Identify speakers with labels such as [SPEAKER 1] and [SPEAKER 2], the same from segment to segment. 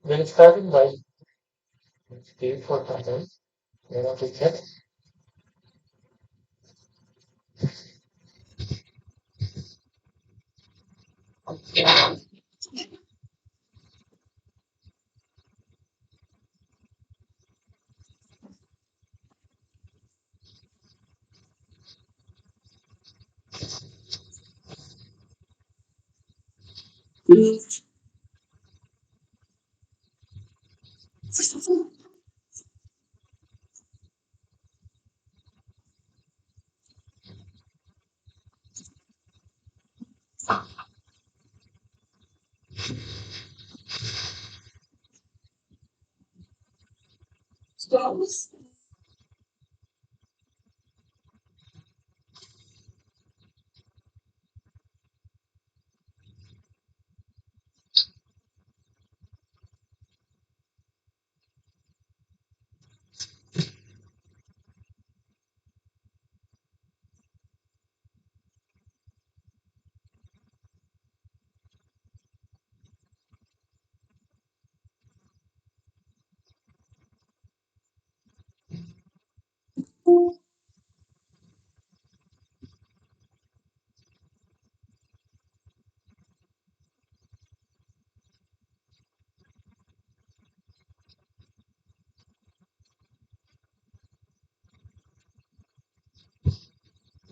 [SPEAKER 1] When starting by stay for time, to check.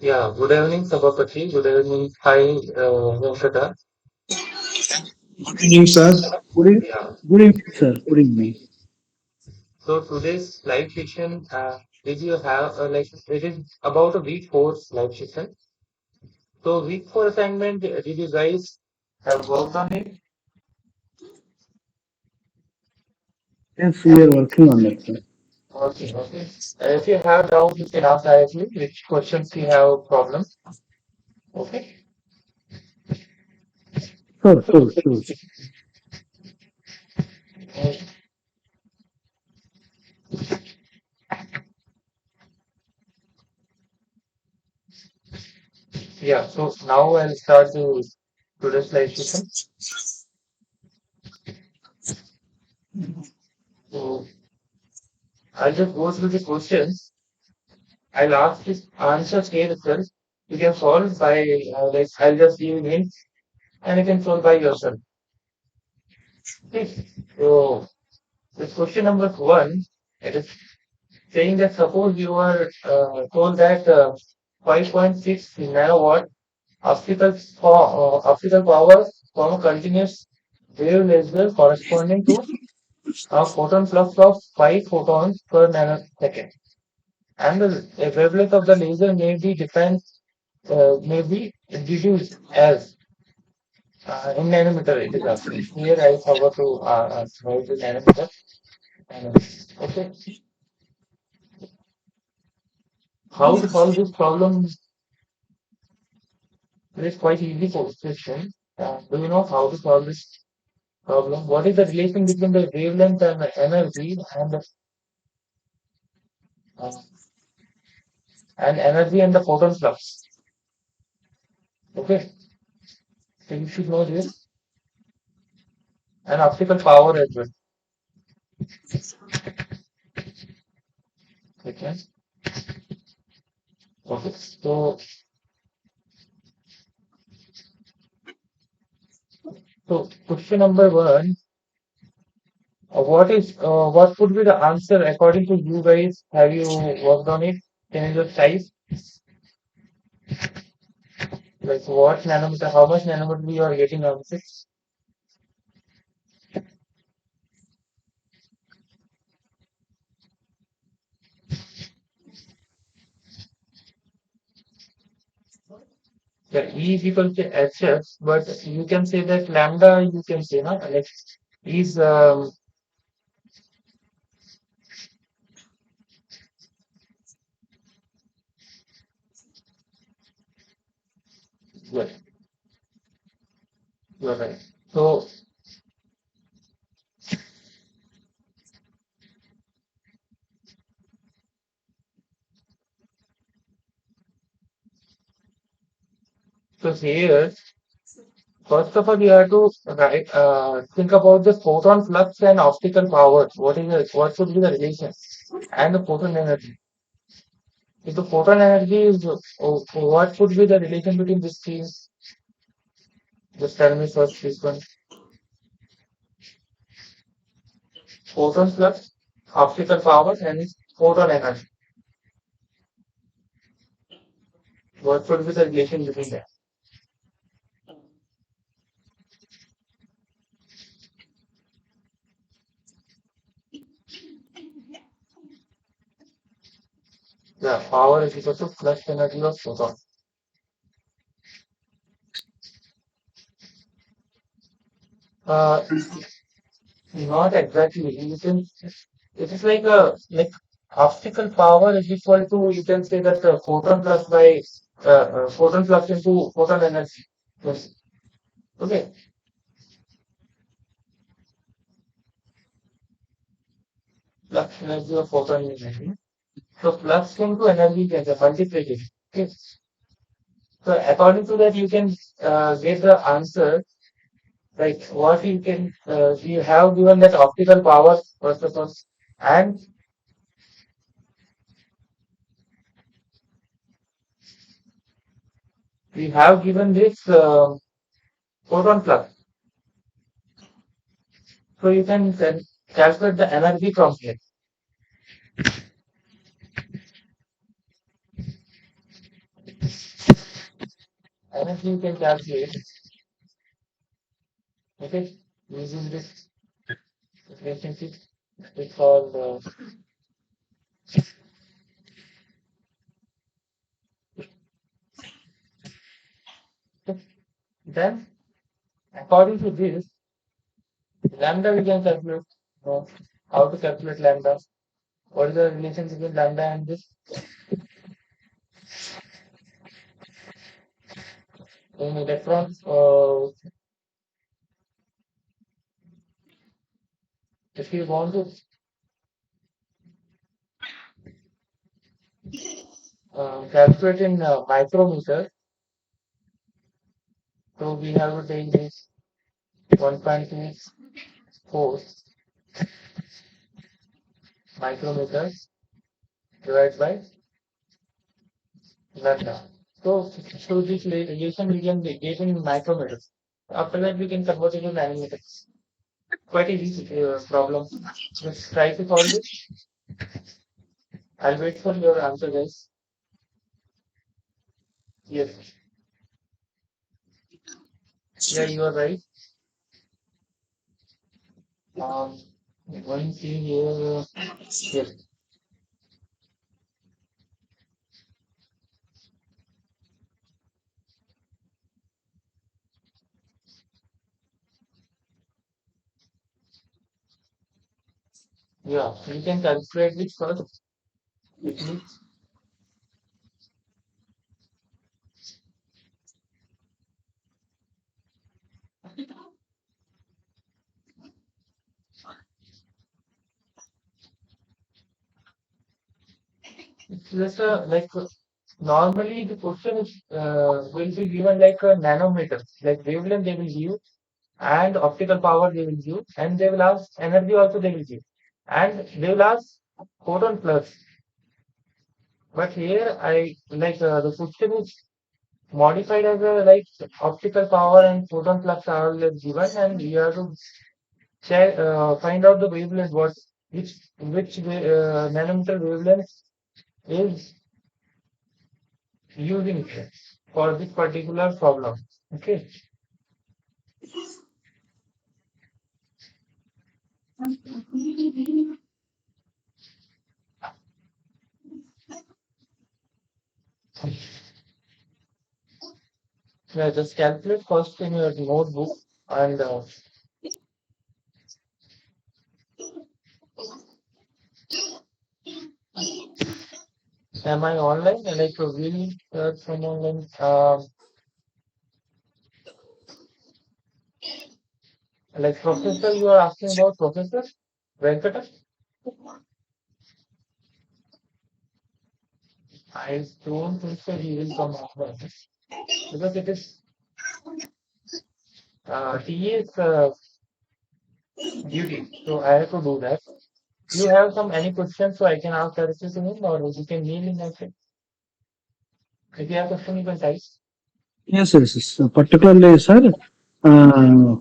[SPEAKER 1] Yeah, good evening, Sabapati. Good evening. Hi, Venkata.
[SPEAKER 2] Good evening, sir.
[SPEAKER 1] Yeah.
[SPEAKER 2] Good evening, sir. Good evening.
[SPEAKER 1] So today's live session, did you have it is about a week four live session. So week four assignment, did you guys have worked on it?
[SPEAKER 2] Yes, we are working on it, sir.
[SPEAKER 1] Okay, okay. If you have doubt, you can ask directly which questions you have problem. Okay.
[SPEAKER 2] Sure, sure, sure.
[SPEAKER 1] Uh, yeah. So now I'll start the today's live session. So I'll just go through the questions. I'll ask this answer here itself. You can solve by I'll just give you hints and you can solve by yourself. Okay. So this question number one, it is saying that suppose you are told that 5.6 nanowatt optical power from a continuous wave laser corresponding to a photon flux of 5 photons per nanosecond. And the wavelength of the laser may be reduced as in nanometer it is asking. Here I forgot to write the nanometer. Okay, how to solve this problem? It is quite easy question. Do you know how to solve this problem? What is the relation between the wavelength and the uh, energy and the photon flux? Okay, so you should know this and optical power as well. Okay, okay. So question number one: what would be the answer according to you guys? Have you worked on it? Can you just type like what nanometer? How much nanometer you are getting answer? The E is equal to HF, but you can say that lambda. You can say no, like is well, you're right. So so here first of all, you have to think about the photon flux and optical power. What should be the relation and the photon energy? If the photon energy is, what should be the relation between these two? Just tell me first this one. Photon flux, optical power, and photon energy. What should be the relation between them? The power is equal to flux energy of photon. Uh, Not exactly. It is like a optical power is equal to you can say that photon flux by photon flux into photon energy. Yes. Okay. Flux energy of photon energy. So flux into energy can be multiplied. Okay. So according to that, you can get the answer. Like what you have given that optical power first of all, and we have given this photon flux. So you can calculate the energy from here. Energy you can calculate. Okay, using this relationship. It's called. Then according to this, lambda we can calculate. How to calculate lambda? What is the relation between lambda and this? In electrons, if you want to calculate in micrometer, so we have to take this 1.24 micrometers divided by lambda. So this relation we can get in micrometers. After that, we can convert it to nanometers. quite easy problem. Let's try to solve it. I'll wait for your answer, guys. Yes. Yeah, you are right. Um, one thing here. Yes. Yeah. You can calculate it first. Quickly. It's just normally the question is will be given like a nanometer, like wavelength they will give, and optical power they will give, and they will ask energy also they will give, and they will ask photon plus. But here I like the question is modified as a like optical power and photon flux are all given, and you have to check find out the wavelength what which nanometer wavelength is using for this particular problem. Okay. Yeah, just calculate first in your notebook, and am I online? Like will from online? Like professor, you are asking about professor Venkata? I don't think so. He will come online because it is he is duty, so I have to do that. You have some any questions, so I can ask directly to him, or you can mail him also. If you have question, you can type.
[SPEAKER 2] Yes, yes, yes. Particularly, sir, uh,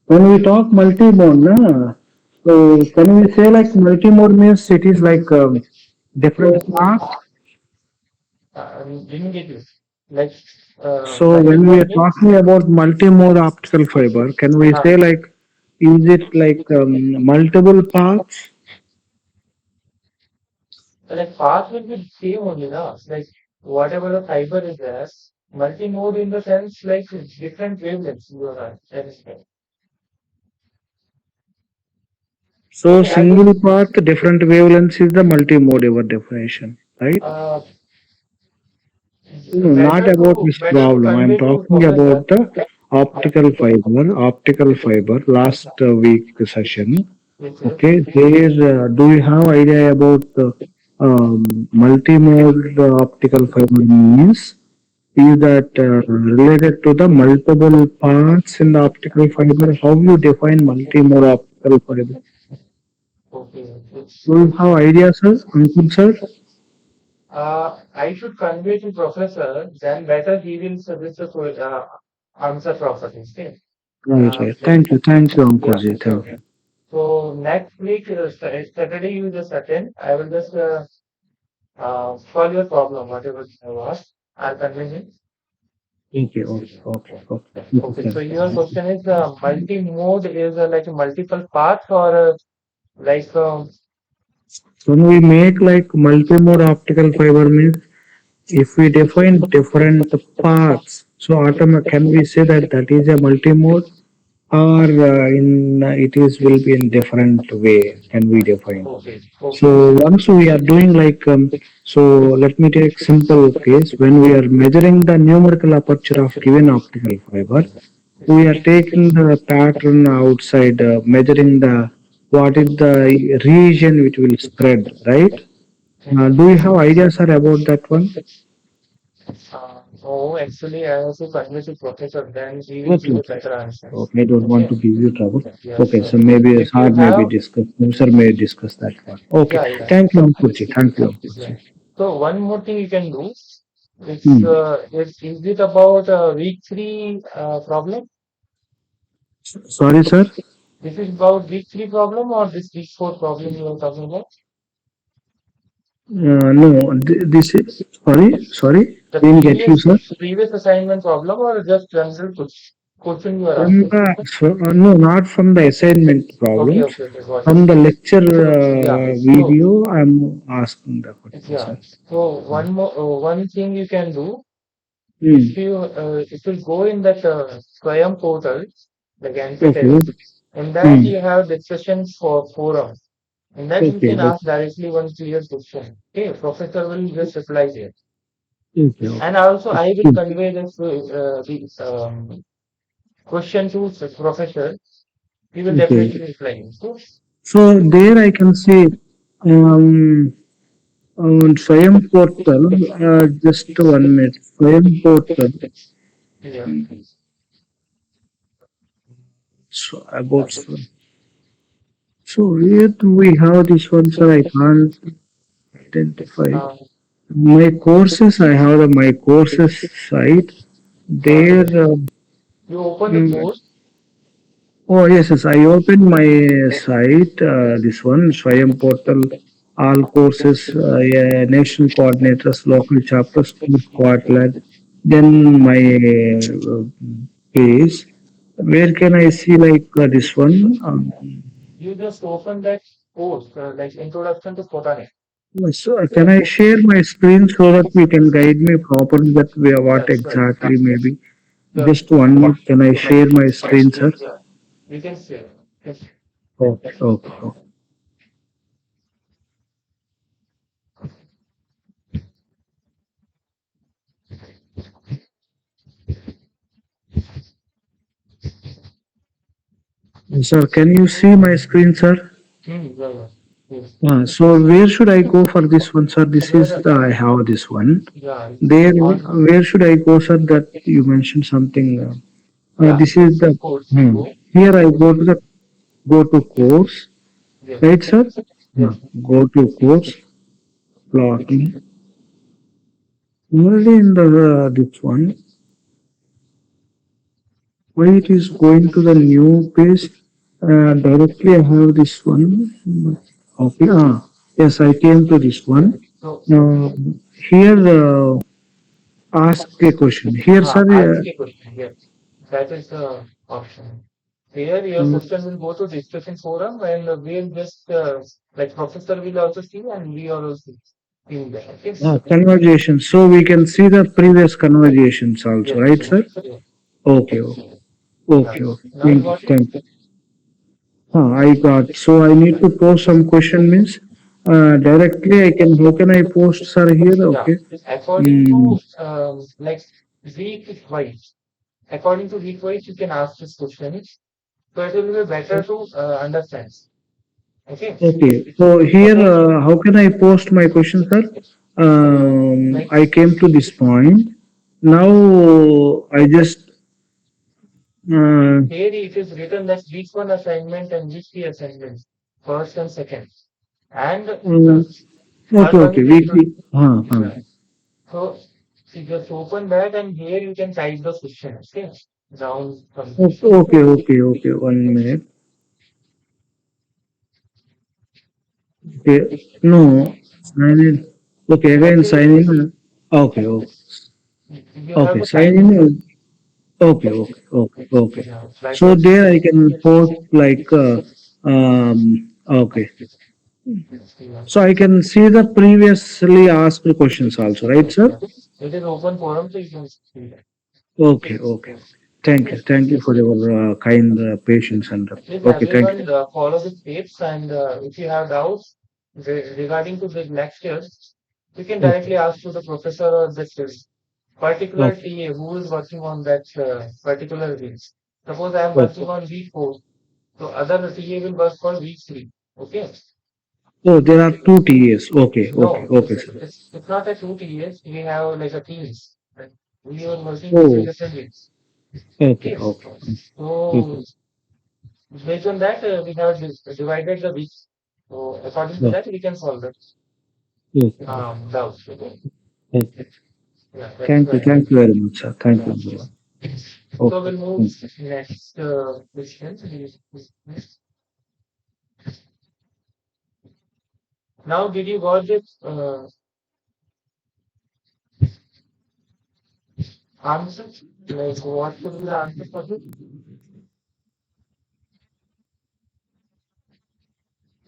[SPEAKER 2] when we talk multi-mode, na, so can we say like multi-mode means it is like different parts?
[SPEAKER 1] Didn't get you. Like
[SPEAKER 2] So when we
[SPEAKER 1] multi-mode
[SPEAKER 2] are
[SPEAKER 1] means
[SPEAKER 2] talking about multi-mode optical fiber, can we
[SPEAKER 1] uh,
[SPEAKER 2] say like, is it like multiple paths?
[SPEAKER 1] like path will be same only, na? Like whatever the fiber is there, multi-mode in the sense like different wavelengths you are understanding.
[SPEAKER 2] So
[SPEAKER 1] Okay, I
[SPEAKER 2] single
[SPEAKER 1] just
[SPEAKER 2] path, different wavelengths is the multi-mode ever definition, right?
[SPEAKER 1] uh,
[SPEAKER 2] No, not about this
[SPEAKER 1] better to
[SPEAKER 2] problem. I'm
[SPEAKER 1] convey to
[SPEAKER 2] talking
[SPEAKER 1] professor.
[SPEAKER 2] about the optical fiber. Optical fiber. Last week session.
[SPEAKER 1] Yes,
[SPEAKER 2] Okay,
[SPEAKER 1] yes.
[SPEAKER 2] there. Do you have idea about the multimode optical fiber means? Is that related to the multiple parts in the optical fiber? How you define multimode optical fiber?
[SPEAKER 1] Okay, it's
[SPEAKER 2] Do you
[SPEAKER 1] good.
[SPEAKER 2] have idea, sir? Ankur, sir?
[SPEAKER 1] I should convey to professor, then better he will suggest the answer properly. Okay.
[SPEAKER 2] Right, right.
[SPEAKER 1] Like,
[SPEAKER 2] Thank you,
[SPEAKER 1] yeah,
[SPEAKER 2] Ankurji.
[SPEAKER 1] sure.
[SPEAKER 2] Thank you.
[SPEAKER 1] So next week, Saturday, you just attend. I will just solve your problem, whatever you have asked. I'll convey him.
[SPEAKER 2] Okay, okay, okay, okay. This is
[SPEAKER 1] Okay, so
[SPEAKER 2] correct.
[SPEAKER 1] your question is multi-mode is like multiple paths or like
[SPEAKER 2] When we make like multi-mode optical fiber means if we define different paths, so can we say that that is a multi-mode or in it is will be in different way can we define?
[SPEAKER 1] okay, okay,
[SPEAKER 2] So
[SPEAKER 1] okay.
[SPEAKER 2] once we are doing like so let me take simple case when we are measuring the numerical aperture of given optical fiber, we are taking the pattern outside, measuring the what is the region which will spread, right? Do you have ideas sir about that one?
[SPEAKER 1] No, actually, I have to convey to professor, then he will
[SPEAKER 2] Okay,
[SPEAKER 1] give a
[SPEAKER 2] okay.
[SPEAKER 1] better answer.
[SPEAKER 2] Okay, I don't want
[SPEAKER 1] Okay.
[SPEAKER 2] to give you trouble.
[SPEAKER 1] Yeah,
[SPEAKER 2] Okay,
[SPEAKER 1] sure.
[SPEAKER 2] so maybe
[SPEAKER 1] If you
[SPEAKER 2] sir may be
[SPEAKER 1] have,
[SPEAKER 2] discuss, sir may discuss that one. Okay,
[SPEAKER 1] yeah, yeah.
[SPEAKER 2] thank you, Ankurji. Thank you,
[SPEAKER 1] Yeah.
[SPEAKER 2] Ankurji.
[SPEAKER 1] So one more thing you can do.
[SPEAKER 2] Hmm.
[SPEAKER 1] Is it about week three problem?
[SPEAKER 2] Sorry, sir.
[SPEAKER 1] This is about week 3 problem or this week 4 problem you are talking about?
[SPEAKER 2] No, this is sorry,
[SPEAKER 1] The
[SPEAKER 2] didn't get you, sir.
[SPEAKER 1] previous assignment problem or just general question you are
[SPEAKER 2] From
[SPEAKER 1] asking?
[SPEAKER 2] no, not from the assignment
[SPEAKER 1] Okay,
[SPEAKER 2] problems.
[SPEAKER 1] okay, okay, got it.
[SPEAKER 2] From the lecture
[SPEAKER 1] Yeah. So
[SPEAKER 2] video, I'm asking the question,
[SPEAKER 1] yeah.
[SPEAKER 2] sir.
[SPEAKER 1] So one thing you can do
[SPEAKER 2] Hmm.
[SPEAKER 1] if you go in that Swayam portal, like NPTEL,
[SPEAKER 2] Okay.
[SPEAKER 1] in that
[SPEAKER 2] Hmm.
[SPEAKER 1] you have discussions for forum. In that you
[SPEAKER 2] Okay.
[SPEAKER 1] can
[SPEAKER 2] Okay.
[SPEAKER 1] ask directly one clear question. Okay, professor will just reply there.
[SPEAKER 2] Okay.
[SPEAKER 1] And also I will
[SPEAKER 2] Okay.
[SPEAKER 1] convey this the question to the professor. He will
[SPEAKER 2] Okay.
[SPEAKER 1] definitely reply. So,
[SPEAKER 2] So there I can see um, on Swayam portal, just 1 minute. Swayam portal.
[SPEAKER 1] yeah.
[SPEAKER 2] So about so where do we have this one, sir? I can't identify.
[SPEAKER 1] Uh,
[SPEAKER 2] My courses, I have my courses site. There.
[SPEAKER 1] yes. You open the
[SPEAKER 2] Mm,
[SPEAKER 1] course.
[SPEAKER 2] oh yes, yes. I opened my site. This one, Swayam portal, all courses, yeah, national coordinators, local chapters, course quadlat. Then my page. Where can I see like this one?
[SPEAKER 1] You just open that course, like Introduction to Photonics.
[SPEAKER 2] So can I share my screen so that we can guide me properly that we are what
[SPEAKER 1] Yeah, sure.
[SPEAKER 2] exactly maybe?
[SPEAKER 1] Sure.
[SPEAKER 2] Just 1 minute. Can I share my screen, sir?
[SPEAKER 1] Yeah. You can share. Yes.
[SPEAKER 2] Okay, okay, okay. Sir, can you see my screen, sir?
[SPEAKER 1] Yeah, yeah. Yes.
[SPEAKER 2] So where should I go for this one, sir? This is
[SPEAKER 1] Here,
[SPEAKER 2] the I have this one.
[SPEAKER 1] yeah,
[SPEAKER 2] There,
[SPEAKER 1] on,
[SPEAKER 2] where should I go, sir? That you mentioned something.
[SPEAKER 1] yeah,
[SPEAKER 2] This is the.
[SPEAKER 1] course you
[SPEAKER 2] Hmm.
[SPEAKER 1] go.
[SPEAKER 2] Here I go to course,
[SPEAKER 1] Yes.
[SPEAKER 2] right, sir?
[SPEAKER 1] Yes.
[SPEAKER 2] Go to course plotting. Only in the this one. Why it is going to the new page? Directly I have this one. Okay. Yes, I came to this one.
[SPEAKER 1] So,
[SPEAKER 2] Uh, here, ask a question. Here, sir.
[SPEAKER 1] ask a question. Yes. That is the option. Here, your
[SPEAKER 2] Uh,
[SPEAKER 1] question will go to discussion forum and we'll just, like professor will also see and we are also seeing that. Okay.
[SPEAKER 2] conversation. So we can see the previous conversations also,
[SPEAKER 1] Yes.
[SPEAKER 2] right,
[SPEAKER 1] Yes.
[SPEAKER 2] sir?
[SPEAKER 1] Yes.
[SPEAKER 2] Okay.
[SPEAKER 1] Yeah.
[SPEAKER 2] Okay. Okay.
[SPEAKER 1] Now you
[SPEAKER 2] Thank you.
[SPEAKER 1] got it?
[SPEAKER 2] Thank you. I got. So I need to post some question means directly I can. How can I post, sir? Here.
[SPEAKER 1] Yeah.
[SPEAKER 2] Okay.
[SPEAKER 1] According to
[SPEAKER 2] Mm.
[SPEAKER 1] like week wise, according to week wise, you can ask this question. So it will be better to understand. Okay.
[SPEAKER 2] Okay. So here,
[SPEAKER 1] Suppose
[SPEAKER 2] how can I post my question, sir?
[SPEAKER 1] like
[SPEAKER 2] I came to this point. Now I just. Uh,
[SPEAKER 1] here it is written that week one assignment and week three assignment, first and second, and
[SPEAKER 2] okay.
[SPEAKER 1] third one
[SPEAKER 2] Okay.
[SPEAKER 1] is
[SPEAKER 2] Weekly.
[SPEAKER 1] yeah. So you just open that and here you can type the question. Okay. Down from
[SPEAKER 2] Okay. Okay. Okay. 1 minute. Okay. No. Sign in. Okay. Again, sign
[SPEAKER 1] actually
[SPEAKER 2] in. Okay. Okay.
[SPEAKER 1] you have
[SPEAKER 2] Okay.
[SPEAKER 1] to
[SPEAKER 2] Sign
[SPEAKER 1] type
[SPEAKER 2] in.
[SPEAKER 1] it.
[SPEAKER 2] Okay. Okay. Okay. Okay.
[SPEAKER 1] Yeah, like
[SPEAKER 2] So there I can post like. Okay.
[SPEAKER 1] yeah.
[SPEAKER 2] So I can see the previously asked questions also, right,
[SPEAKER 1] Yes,
[SPEAKER 2] sir?
[SPEAKER 1] yes. It is open forum, so you can see that.
[SPEAKER 2] Okay, okay. Thank you. Thank you for your kind patience and
[SPEAKER 1] Please
[SPEAKER 2] okay, thank you.
[SPEAKER 1] everyone follow the steps and if you have doubts regarding to the lectures, you can
[SPEAKER 2] Okay,
[SPEAKER 1] directly ask to the professor or the particular
[SPEAKER 2] okay,
[SPEAKER 1] TA who is working on that particular week. Suppose I am
[SPEAKER 2] okay.
[SPEAKER 1] working on week 4, so other TA will work for week 3. Okay?
[SPEAKER 2] Oh, there are two TAs. Okay, okay,
[SPEAKER 1] No,
[SPEAKER 2] okay, sir.
[SPEAKER 1] it's not a 2 TAs. We have like a teams. Right? We are working different
[SPEAKER 2] Oh,
[SPEAKER 1] different weeks.
[SPEAKER 2] okay,
[SPEAKER 1] Okay?
[SPEAKER 2] okay, okay,
[SPEAKER 1] So based on that, we have divided the weeks. So according to
[SPEAKER 2] okay,
[SPEAKER 1] that, we can solve the
[SPEAKER 2] okay, okay.
[SPEAKER 1] doubts. Okay?
[SPEAKER 2] Okay.
[SPEAKER 1] Yeah, that's right.
[SPEAKER 2] Thank you very much, sir. Thank you very much.
[SPEAKER 1] So we'll
[SPEAKER 2] Okay.
[SPEAKER 1] move next question. Now, did you got the answer? Like, what should be the answer for this?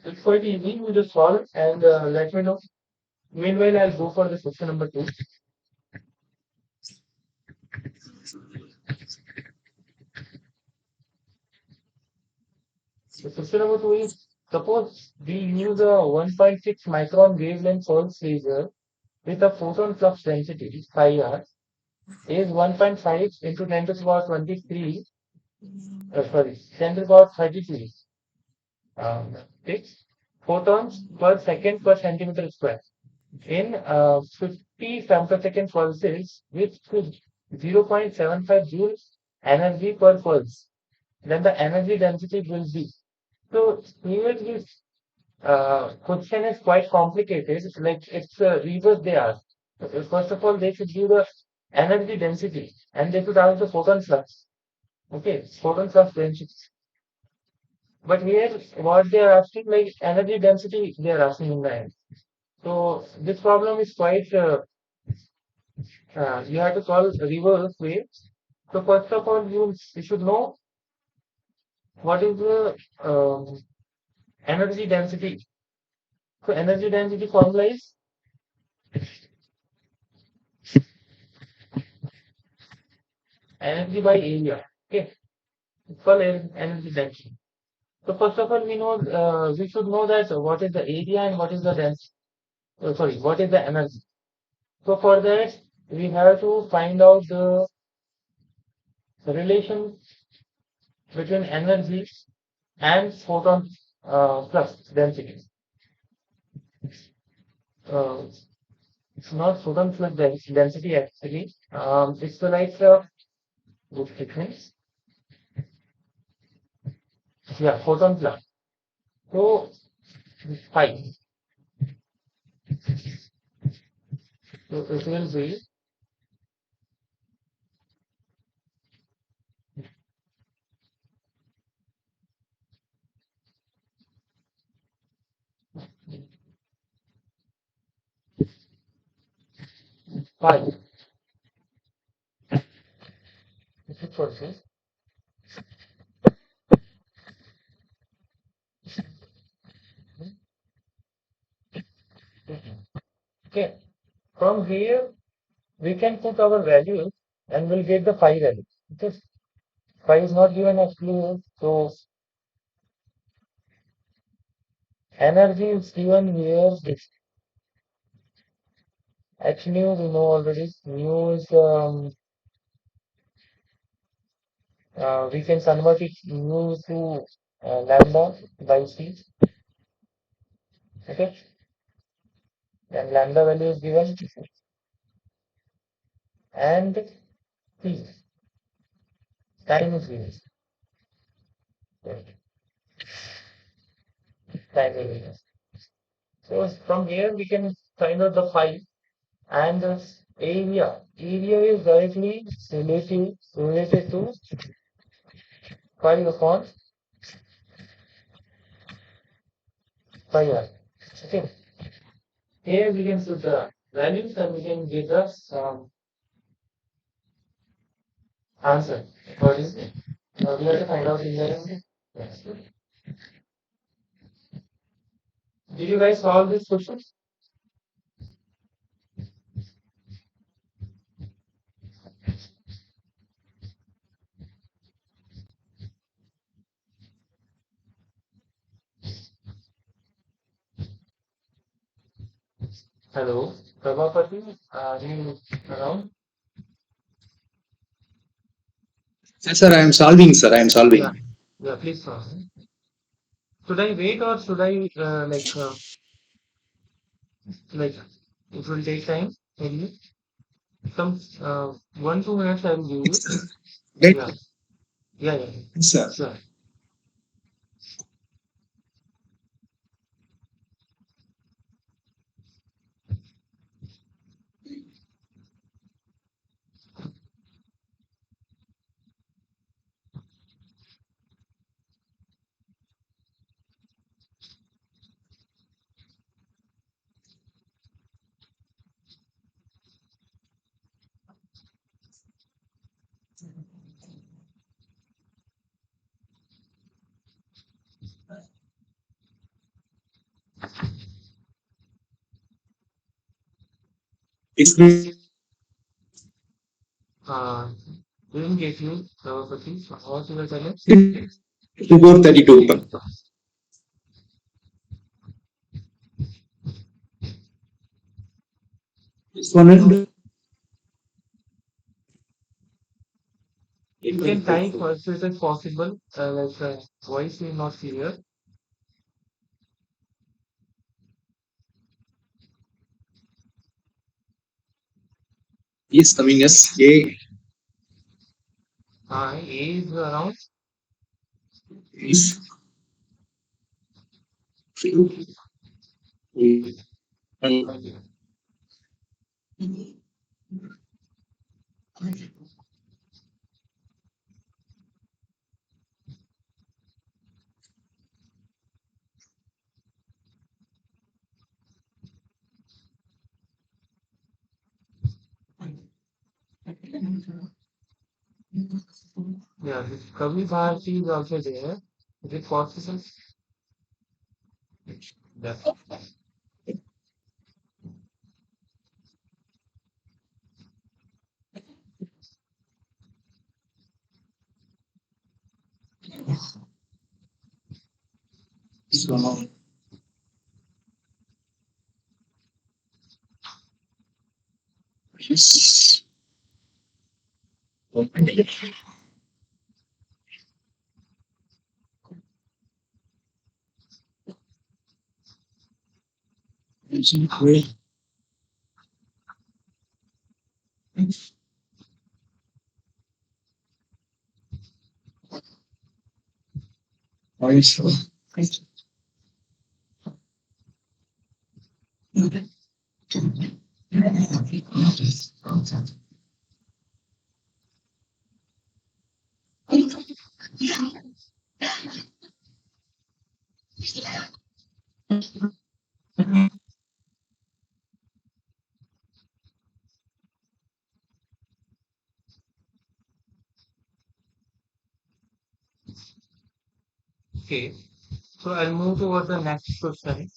[SPEAKER 1] It's quite easy. You just solve and let me know. Meanwhile, I'll go for the question number two. The question number two is, suppose we use a 1.6 micron wavelength pulse laser with a photon flux density phi r is 1.5 into 10 to the power 23, sorry, 10 to the power 33 um, 6 photons per second per centimeter square in 50 femtosecond pulses with 0.75 joules energy per pulse. Then the energy density will be. So here this question is quite complicated. Like it's reverse they ask. First of all, they should give the energy density and they should ask the photon flux. Okay, photon flux density. But here, what they are asking, like energy density, they are asking in the end. So this problem is quite, you have to solve reverse way. So first of all, you should know what is the energy density. So energy density formula is energy by area. Okay, it's called energy density. So first of all, we should know that what is the area and what is the density. Sorry, what is the energy. So for that, we have to find out the relation between energy and photon flux density. Uh, it's not photon flux density actually. It's the like good thickness. Yeah, photon flux. So pi. So it will be pi. This is for this. Okay. From here we can put our values and we'll get the pi value. Okay. Pi is not given actually. So energy is given here. Actually we know already. Mu is we can convert it mu to lambda by c. Okay, and lambda value is given and c time is given. Time is given. So from here we can find out the phi and the area. Area is directly related to pi upon pi r. Okay, here we can put the values and we can get the answer. What is it? We have to find out in the yes. Did you guys solve this question? Hello, Prabhapati, are you around?
[SPEAKER 3] Yes, sir, I am solving, sir. I am
[SPEAKER 1] Yeah,
[SPEAKER 3] solving.
[SPEAKER 1] yeah, please solve. Should I wait or should I like it will take time? Maybe some 1 2 minutes I will give you.
[SPEAKER 3] Wait,
[SPEAKER 1] Yeah, yeah, yeah,
[SPEAKER 3] sir.
[SPEAKER 1] sure.
[SPEAKER 3] It's
[SPEAKER 1] Uh, didn't get you, Pati. What you were telling?
[SPEAKER 3] 432. This one
[SPEAKER 1] So
[SPEAKER 3] is
[SPEAKER 1] you can type as soon as possible. Voice is not clear.
[SPEAKER 3] yes coming as A
[SPEAKER 1] A is around.
[SPEAKER 3] is
[SPEAKER 1] Okay. Yeah, this Kavi Bharati is also there. Is it possible? Yeah.
[SPEAKER 3] this one. Yes.
[SPEAKER 1] Okay. So I'll move over the next question.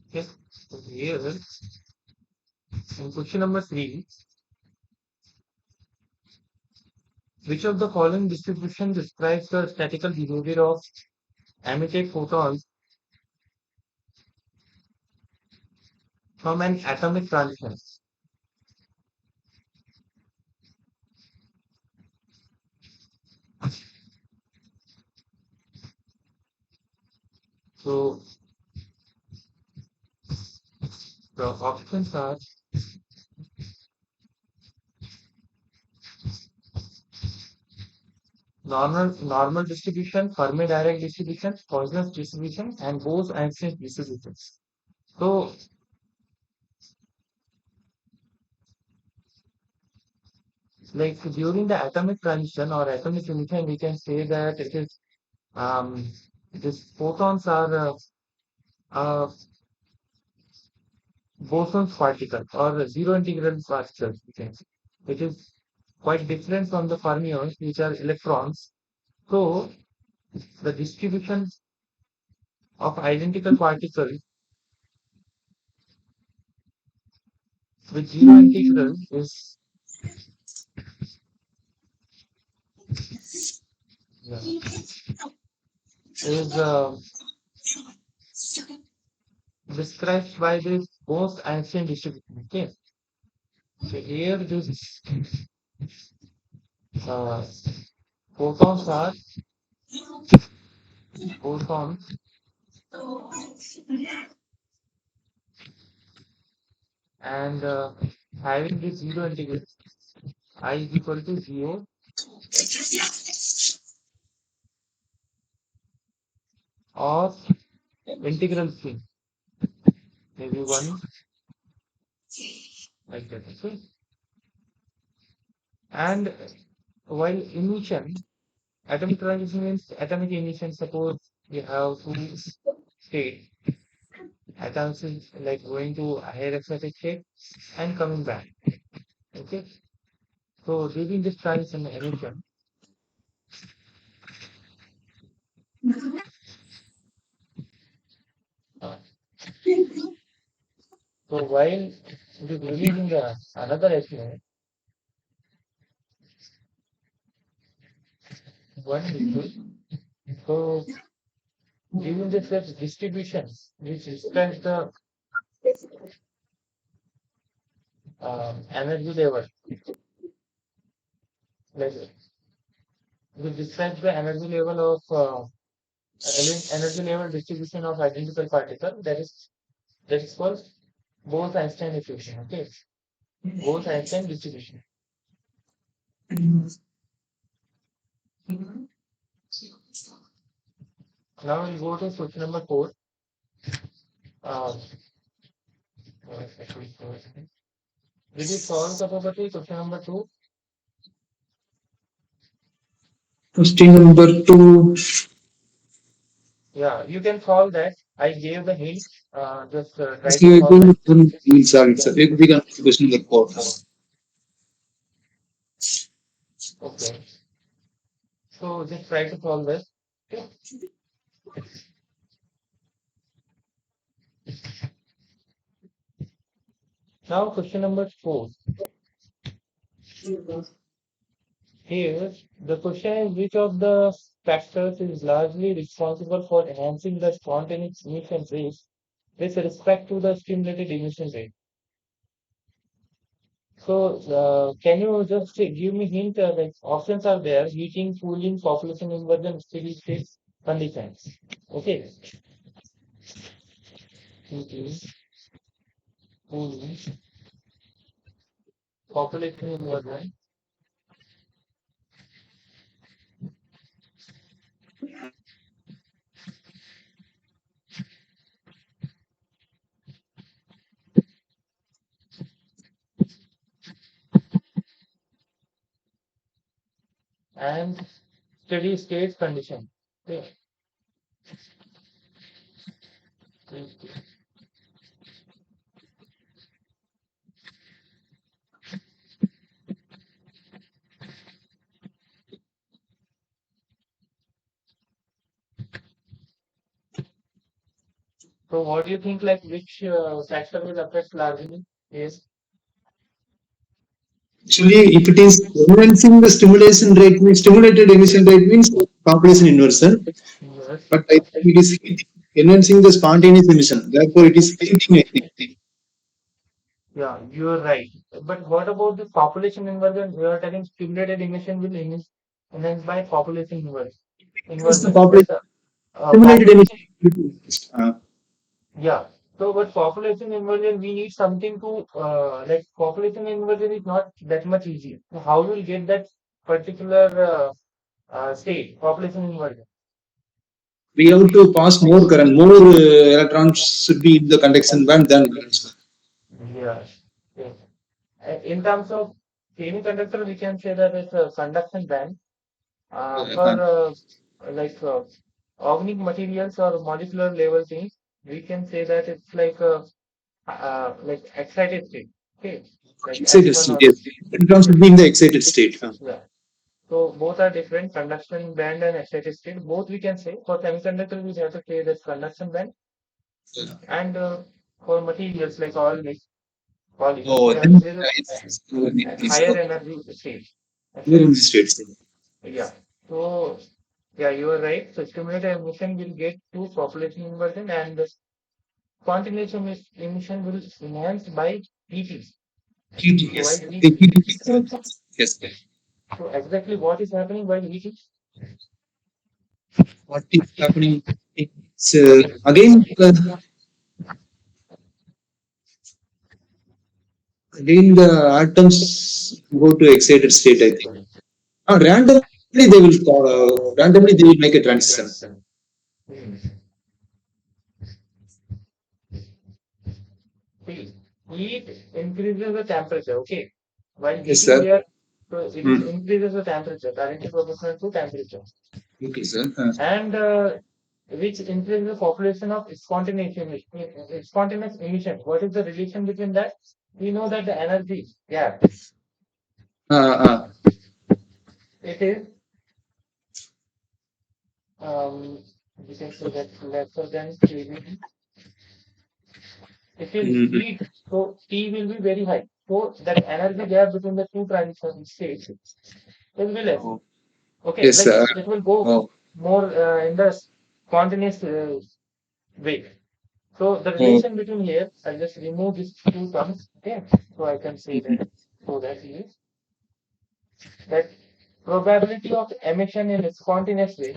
[SPEAKER 1] Okay. So here, in question number 3, which of the following distribution describes the statical behavior of emitted photons from an atomic transition? So the options are normal distribution, Fermi direct distribution, Poisson's distribution, and Bose-Einstein distributions. So, like during the atomic transition or atomic emission, we can say that it is um, these photons are uh, boson's particle or zero integral particles. We can say. It is quite different from the fermions, which are electrons. So, the distribution of identical particles with zero integral yeah, is described by this most ancient distribution. Okay, so here this uh, photons are photons and having this zero integral I is equal to zero of integral c, maybe one like that. Okay, and while emission, atomic transition means atomic emission. Suppose we have two states, atoms is like going to a higher excited state and coming back. Okay, so during this transition emission, So while it is releasing another HMA, one liquid, so given this distribution, which reflects the energy level, like which describes the energy level of energy level distribution of identical particle. That is called Bose-Einstein equation. Okay, Bose-Einstein distribution. Now we'll go to question number 4. Uh, did you solve the property? Question number 2.
[SPEAKER 3] Question number 2.
[SPEAKER 1] Yeah, you can solve that. I gave the hint. Just try to
[SPEAKER 3] We
[SPEAKER 1] solve that.
[SPEAKER 3] will solve it, sir. We can question number 4.
[SPEAKER 1] Okay. So just try to solve this. Okay. Now question number 4. Here the question is which of the factors is largely responsible for enhancing the spontaneous emission rate with respect to the stimulated emission rate. So can you just give me hint? Like options are there: heating, cooling, population inversion, steady state conditions. Okay. Heating, cooling, population inversion, and steady state condition. Okay. So what do you think? Like which factor will affect largely? Yes.
[SPEAKER 3] Actually, if it is enhancing the stimulation rate, means stimulated emission rate means population inversion.
[SPEAKER 1] Yes.
[SPEAKER 3] But I think it is enhancing the spontaneous emission. Therefore, it is heating, I think.
[SPEAKER 1] Yeah, you are right. But what about the population inversion? We are telling stimulated emission will enhance by population
[SPEAKER 3] It's the
[SPEAKER 1] inversion. But
[SPEAKER 3] population, stimulated
[SPEAKER 1] population,
[SPEAKER 3] emission.
[SPEAKER 1] yeah. So, but population inversion, we need something to like population inversion is not that much easy. So how will get that particular state population inversion?
[SPEAKER 3] We have to pass more current, more electrons should be in the conduction band than valence.
[SPEAKER 1] Yeah. Yes. In terms of semiconductor, we can say that it's a conduction band. For like organic materials or molecular level things, we can say that it's like excited state. Okay, like
[SPEAKER 3] Excited
[SPEAKER 1] S1
[SPEAKER 3] state,
[SPEAKER 1] or
[SPEAKER 3] yes. Electrons should be in the excited state.
[SPEAKER 1] yeah. So both are different, conduction band and excited state. Both we can say for semiconductor we have to say that conduction band, and for materials like oil, like polymers,
[SPEAKER 3] Oh,
[SPEAKER 1] we have to
[SPEAKER 3] then
[SPEAKER 1] say that
[SPEAKER 3] it's
[SPEAKER 1] higher energy state.
[SPEAKER 3] more in
[SPEAKER 1] Excited
[SPEAKER 3] the
[SPEAKER 1] state.
[SPEAKER 3] states.
[SPEAKER 1] Yeah. So yeah, you are right. So stimulated emission will get to population inversion, and the spontaneous emission will enhance by heating.
[SPEAKER 3] Heating,
[SPEAKER 1] So while
[SPEAKER 3] yes. The
[SPEAKER 1] heating,
[SPEAKER 3] heating is, yes.
[SPEAKER 1] so exactly what is happening while heating?
[SPEAKER 3] What is happening? It's again the atoms go to excited state, I think. Randomly they will make a transition.
[SPEAKER 1] Hmm. See, heat increases the temperature. Okay, while
[SPEAKER 3] Yes,
[SPEAKER 1] heating
[SPEAKER 3] sir.
[SPEAKER 1] we are, so it is
[SPEAKER 3] Hmm.
[SPEAKER 1] increases the temperature directly proportional to temperature,
[SPEAKER 3] Okay, sir.
[SPEAKER 1] and which increases the population of spontaneous emission. What is the relation between that? We know that the energy, yeah,
[SPEAKER 3] Uh,
[SPEAKER 1] it is um, we can say that lesser than kV. It will
[SPEAKER 3] Mhm.
[SPEAKER 1] heat, so T will be very high. So that energy gap between the two transition states will be less.
[SPEAKER 3] Oh,
[SPEAKER 1] Okay,
[SPEAKER 3] yes.
[SPEAKER 1] like it will go
[SPEAKER 3] Oh,
[SPEAKER 1] more in the spontaneous way. So the
[SPEAKER 3] oh,
[SPEAKER 1] relation between here, I'll just remove these two terms. Okay, so I can say
[SPEAKER 3] mhm.
[SPEAKER 1] that. So that is that probability of emission in a spontaneous way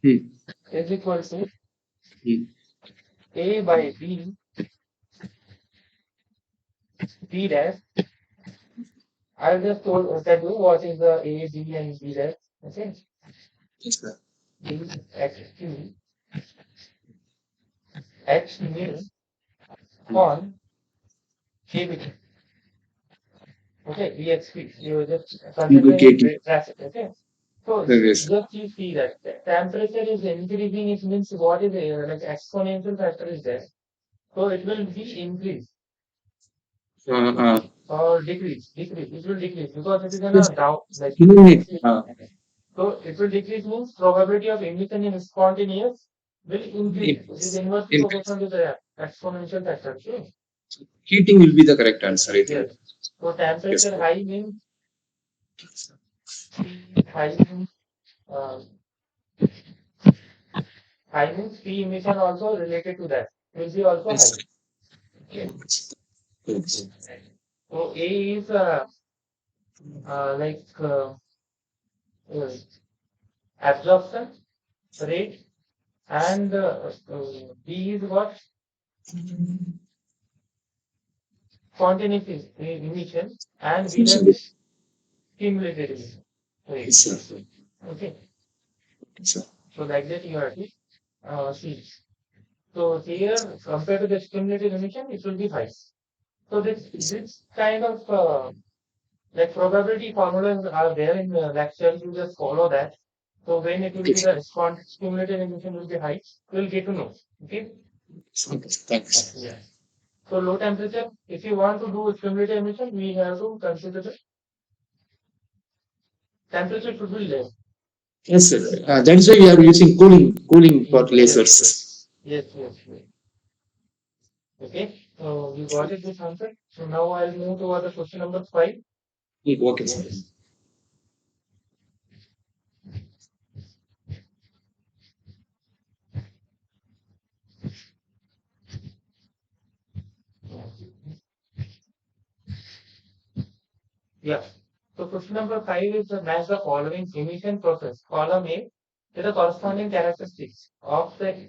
[SPEAKER 3] Hmm.
[SPEAKER 1] is equal to
[SPEAKER 3] Hmm.
[SPEAKER 1] A by B, B dash. I'll just tell you what is the A, B, and B dash. Okay,
[SPEAKER 3] Yes, sir.
[SPEAKER 1] B X Q H means
[SPEAKER 3] Hmm.
[SPEAKER 1] on A B. Okay, EXP. You just consider it
[SPEAKER 3] Lubricating.
[SPEAKER 1] bracket. Okay. So
[SPEAKER 3] Yes.
[SPEAKER 1] just you see that the temperature is increasing. It means what is like exponential factor is there. So it will be increase
[SPEAKER 3] Uh,
[SPEAKER 1] or decrease. Decrease. It will decrease because it is in
[SPEAKER 3] yes.
[SPEAKER 1] a down. Like
[SPEAKER 3] Unit.
[SPEAKER 1] so, it will decrease means probability of emission in spontaneous will increase. It is inversely
[SPEAKER 3] In
[SPEAKER 1] proportional to the exponential factor. Okay.
[SPEAKER 3] heating will be the correct answer, I think.
[SPEAKER 1] Yes. So
[SPEAKER 3] Yes.
[SPEAKER 1] temperature high means high means uh, high means P emission also related to that will be also high.
[SPEAKER 3] Yes.
[SPEAKER 1] Okay.
[SPEAKER 3] Yes.
[SPEAKER 1] So A is like uh, absorption rate and B is what spontaneous emission and V dash is stimulated emission rate.
[SPEAKER 3] Yes, sir.
[SPEAKER 1] Okay.
[SPEAKER 3] Yes, sir.
[SPEAKER 1] So like that you have to see. So here compared to the stimulated emission it will be high. So this kind of like probability formulas are there in the lecture. You just follow that. So when it will be
[SPEAKER 3] Yes.
[SPEAKER 1] the response stimulated emission will be high, we'll get to know. Okay.
[SPEAKER 3] Thanks.
[SPEAKER 1] Yeah. So low temperature, if you want to do stimulated emission, we have to consider the temperature should be less.
[SPEAKER 3] Yes, sir. That is why we are using cooling for
[SPEAKER 1] Yes,
[SPEAKER 3] lasers.
[SPEAKER 1] yes, yes, yes, yes. Okay. So you got it this answer. So now I'll move to other question number 5.
[SPEAKER 3] Okay, sir.
[SPEAKER 1] Yeah. So question number 5 is to match the following emission process. Column A is the corresponding characteristics of the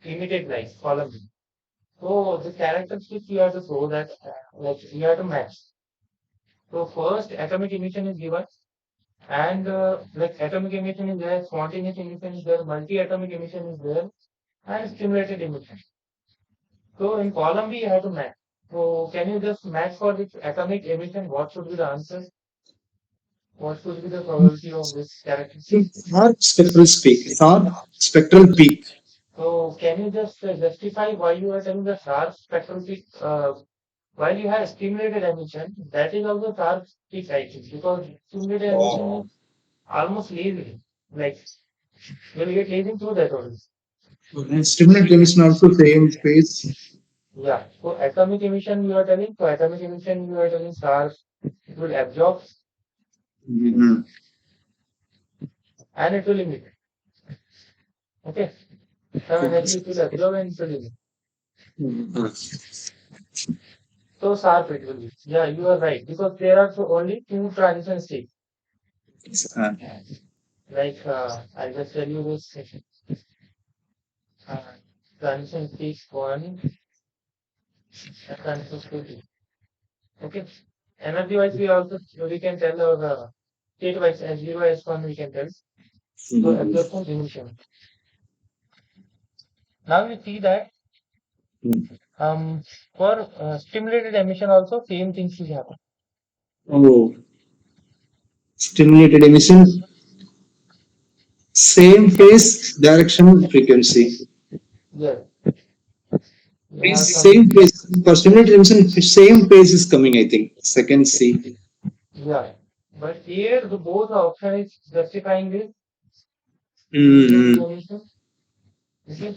[SPEAKER 1] emitted light. Column B. So the characteristics you have to show that like you have to match. So first atomic emission is given and like atomic emission is there, spontaneous emission is there, multi-atomic emission is there, and stimulated emission. So in column B you have to match. So can you just match for this atomic emission? What should be the answer? What should be the probability of this characteristic?
[SPEAKER 3] Sharp spectral peak.
[SPEAKER 1] So can you just justify why you are telling the sharp spectral peak while you have stimulated emission? That is also sharp peak I think because stimulated emission is almost lazy. Like you will get lazy through that only.
[SPEAKER 3] And stimulant emission also same phase.
[SPEAKER 1] Yeah. So atomic emission you are telling. So atomic emission you are telling sharp. It will absorb
[SPEAKER 3] Mhm.
[SPEAKER 1] and it will emit. Okay. Some energy it will absorb and it will emit.
[SPEAKER 3] Mhm.
[SPEAKER 1] So sharp it will be. Yeah, you are right because there are so only two transition states.
[SPEAKER 3] Uh,
[SPEAKER 1] Like I'll just tell you this uh, transition state one and transition state two. Okay. Energy wise we also we can tell our state wise as zero as one we can tell. So
[SPEAKER 3] mhm.
[SPEAKER 1] absorption emission. Now you see that um for stimulated emission also same things will happen.
[SPEAKER 3] Oh, stimulated emission, same phase, direction, frequency.
[SPEAKER 1] Yes. You have
[SPEAKER 3] Phase,
[SPEAKER 1] some
[SPEAKER 3] same phase. For stimulated emission, same phase is coming, I think. Second C.
[SPEAKER 1] yeah. But here the both option is justifying this stimulated
[SPEAKER 3] Mm-hmm.
[SPEAKER 1] emission. You see?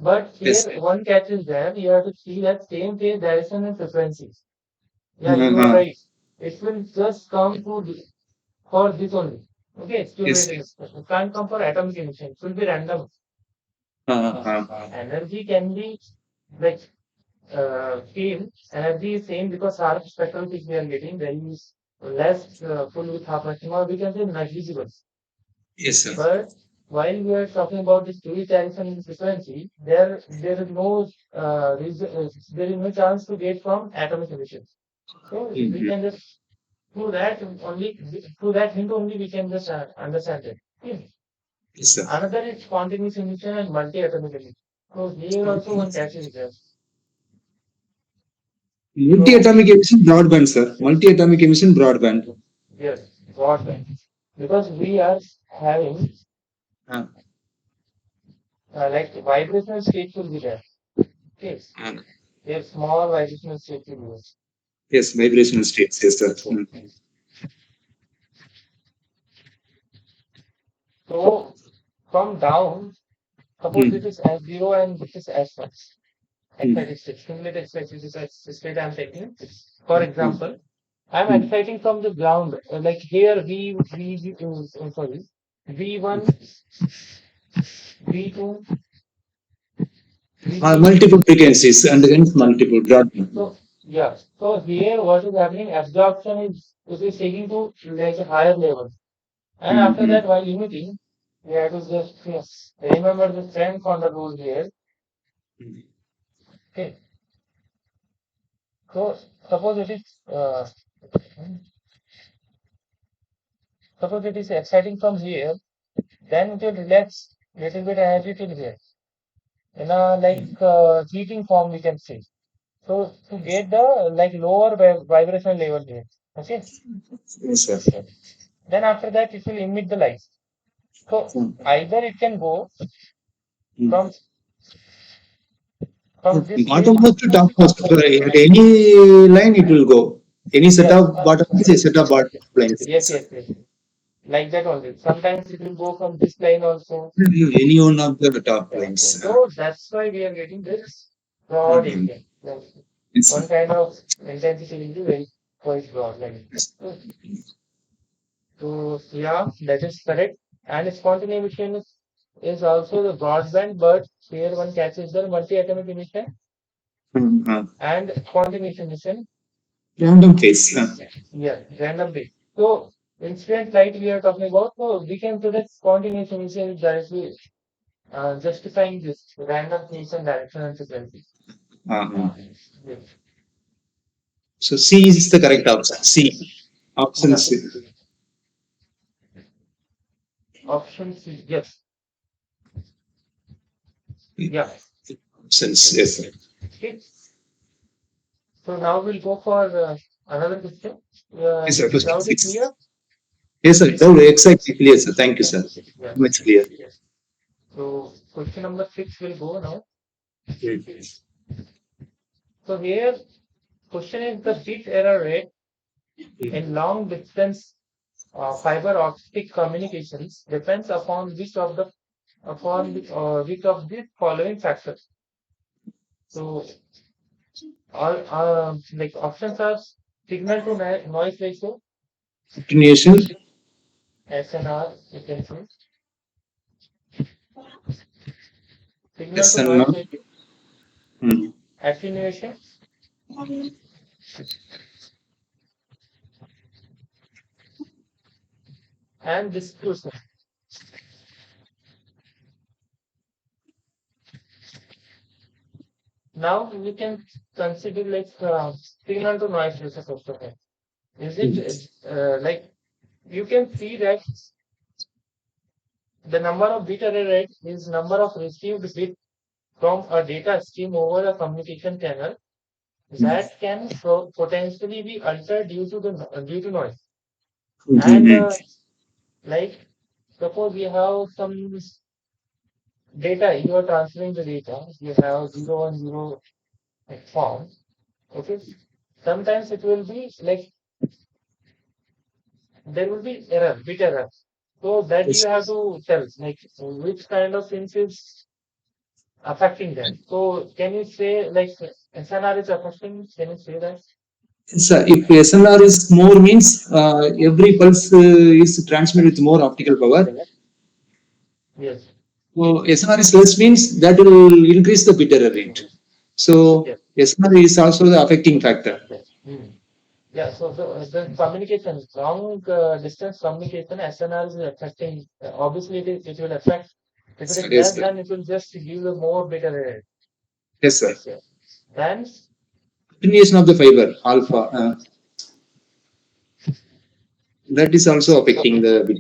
[SPEAKER 1] But
[SPEAKER 3] Yes.
[SPEAKER 1] here one catch is there. You have to see that same phase direction and frequency. Yeah, you are
[SPEAKER 3] Uh-huh.
[SPEAKER 1] right. It will just come to for this only. Okay, it's
[SPEAKER 3] Yes.
[SPEAKER 1] cumulative. It can't come for atomic emission. It will be random.
[SPEAKER 3] Uh-huh.
[SPEAKER 1] Energy can be like same. Energy is same because our spectrum which we are getting very less full with half maximum, or we can say negligible.
[SPEAKER 3] Yes, sir.
[SPEAKER 1] But while we are talking about this Dewey direction frequency, there is no there is no chance to get from atomic emissions. So we
[SPEAKER 3] Mhm.
[SPEAKER 1] can just through that only through that hint only we can just understand it. Okay.
[SPEAKER 3] Yes, sir.
[SPEAKER 1] Another is spontaneous emission and multi-atomic emission. So here also one catch is there. So
[SPEAKER 3] Multi-atomic emission broadband, sir. Multi-atomic emission broadband.
[SPEAKER 1] yes, got that. Because we are having
[SPEAKER 3] Uh,
[SPEAKER 1] like vibrational states will be there. Okay.
[SPEAKER 3] uh,
[SPEAKER 1] A small vibrational state will be there.
[SPEAKER 3] yes, vibrational states. Yes, sir.
[SPEAKER 1] So from down, suppose
[SPEAKER 3] Mm.
[SPEAKER 1] this is S0 and this is S1.
[SPEAKER 3] Mm.
[SPEAKER 1] Excited state, stimulated state I'm taking. For
[SPEAKER 3] Mm.
[SPEAKER 1] example, I'm
[SPEAKER 3] Mm.
[SPEAKER 1] exciting from the ground. Like here, sorry, V1, V2, V3.
[SPEAKER 3] Multiple frequencies and against multiple broadband.
[SPEAKER 1] So yeah. So here, what is happening? Absorption is it is taking to like a higher level, and after
[SPEAKER 3] Mm-hmm.
[SPEAKER 1] that, while emitting, we have to just remember the strength on the rule here. Okay. So suppose it is suppose it is exciting from here, then it will relax little bit energy till here in a like heating form we can say. So to get the like lower vibration level here. Okay.
[SPEAKER 3] Yes, sir.
[SPEAKER 1] Then after that it will emit the light. So
[SPEAKER 3] Mm.
[SPEAKER 1] either it can go
[SPEAKER 3] Mm.
[SPEAKER 1] from this place.
[SPEAKER 3] Bottom most to top most. At any line it will go. Any set
[SPEAKER 1] Yes.
[SPEAKER 3] of bottom is a set of bottom lines.
[SPEAKER 1] Yes. Like that only. Sometimes it will go from this line also.
[SPEAKER 3] Any one of the top
[SPEAKER 1] Yeah.
[SPEAKER 3] lines.
[SPEAKER 1] So that's why we are getting this broad
[SPEAKER 3] Mhm.
[SPEAKER 1] area. Like
[SPEAKER 3] Yes.
[SPEAKER 1] one kind of intensity will be very quite broad. Like so yeah, that is correct. And spontaneous emission is also the broadband, but here one catches the multi-atomic emission
[SPEAKER 3] Mhm.
[SPEAKER 1] and spontaneous emission.
[SPEAKER 3] Random phase.
[SPEAKER 1] Yeah, random bit. So incident light we are talking about, so we can predict spontaneous emission is directly justifying this random phase and direction and frequency.
[SPEAKER 3] Uh-huh.
[SPEAKER 1] Yes.
[SPEAKER 3] So C is the correct option. C. Option
[SPEAKER 1] Yeah.
[SPEAKER 3] C.
[SPEAKER 1] Option C. Yes. Yeah.
[SPEAKER 3] Options. Yes, sir.
[SPEAKER 1] Okay. So now we'll go for another question.
[SPEAKER 3] Yes, sir.
[SPEAKER 1] Is
[SPEAKER 3] Question
[SPEAKER 1] doubt it
[SPEAKER 3] six.
[SPEAKER 1] clear?
[SPEAKER 3] Yes, sir. No, exactly clear, sir. Thank you, sir.
[SPEAKER 1] Yeah.
[SPEAKER 3] Much clear.
[SPEAKER 1] So question number 6 will go now.
[SPEAKER 3] Mm.
[SPEAKER 1] So here question is the bit error rate in long distance fiber optic communications depends upon which of the following factors. So all like options are signal to noise ratio,
[SPEAKER 3] Continuation.
[SPEAKER 1] SNR, you can say, signal
[SPEAKER 3] Yes
[SPEAKER 1] to
[SPEAKER 3] and no.
[SPEAKER 1] noise ratio,
[SPEAKER 3] Mm.
[SPEAKER 1] attenuation, and distribution. Now we can consider like signal to noise ratio first of all. Is
[SPEAKER 3] Mm.
[SPEAKER 1] it like you can see that the number of bit error rate is number of received bit from a data stream over a communication channel that can potentially be altered due to noise. And
[SPEAKER 3] Mhm.
[SPEAKER 1] like suppose you have some data, you are transferring the data, you have 0 1 0 form. Okay. Sometimes it will be like there will be error, bit error. So that you
[SPEAKER 3] Yes.
[SPEAKER 1] have to tell like which kind of things is affecting them. So can you say like SNR is affecting? Can you say that?
[SPEAKER 3] So if SNR is more means every pulse is transmitted with more optical power.
[SPEAKER 1] Yes.
[SPEAKER 3] So SNR is less means that will increase the bit error rate. So
[SPEAKER 1] Yes.
[SPEAKER 3] SNR is also the affecting factor.
[SPEAKER 1] Hmm. Yeah. So the communication, long distance communication, SNR is affecting. Obviously, it will affect. If it is
[SPEAKER 3] Yes,
[SPEAKER 1] less,
[SPEAKER 3] sir.
[SPEAKER 1] then it will just give a more better rate.
[SPEAKER 3] Yes, sir.
[SPEAKER 1] Yeah. Then
[SPEAKER 3] Attenuation of the fiber alpha that is also affecting the bit.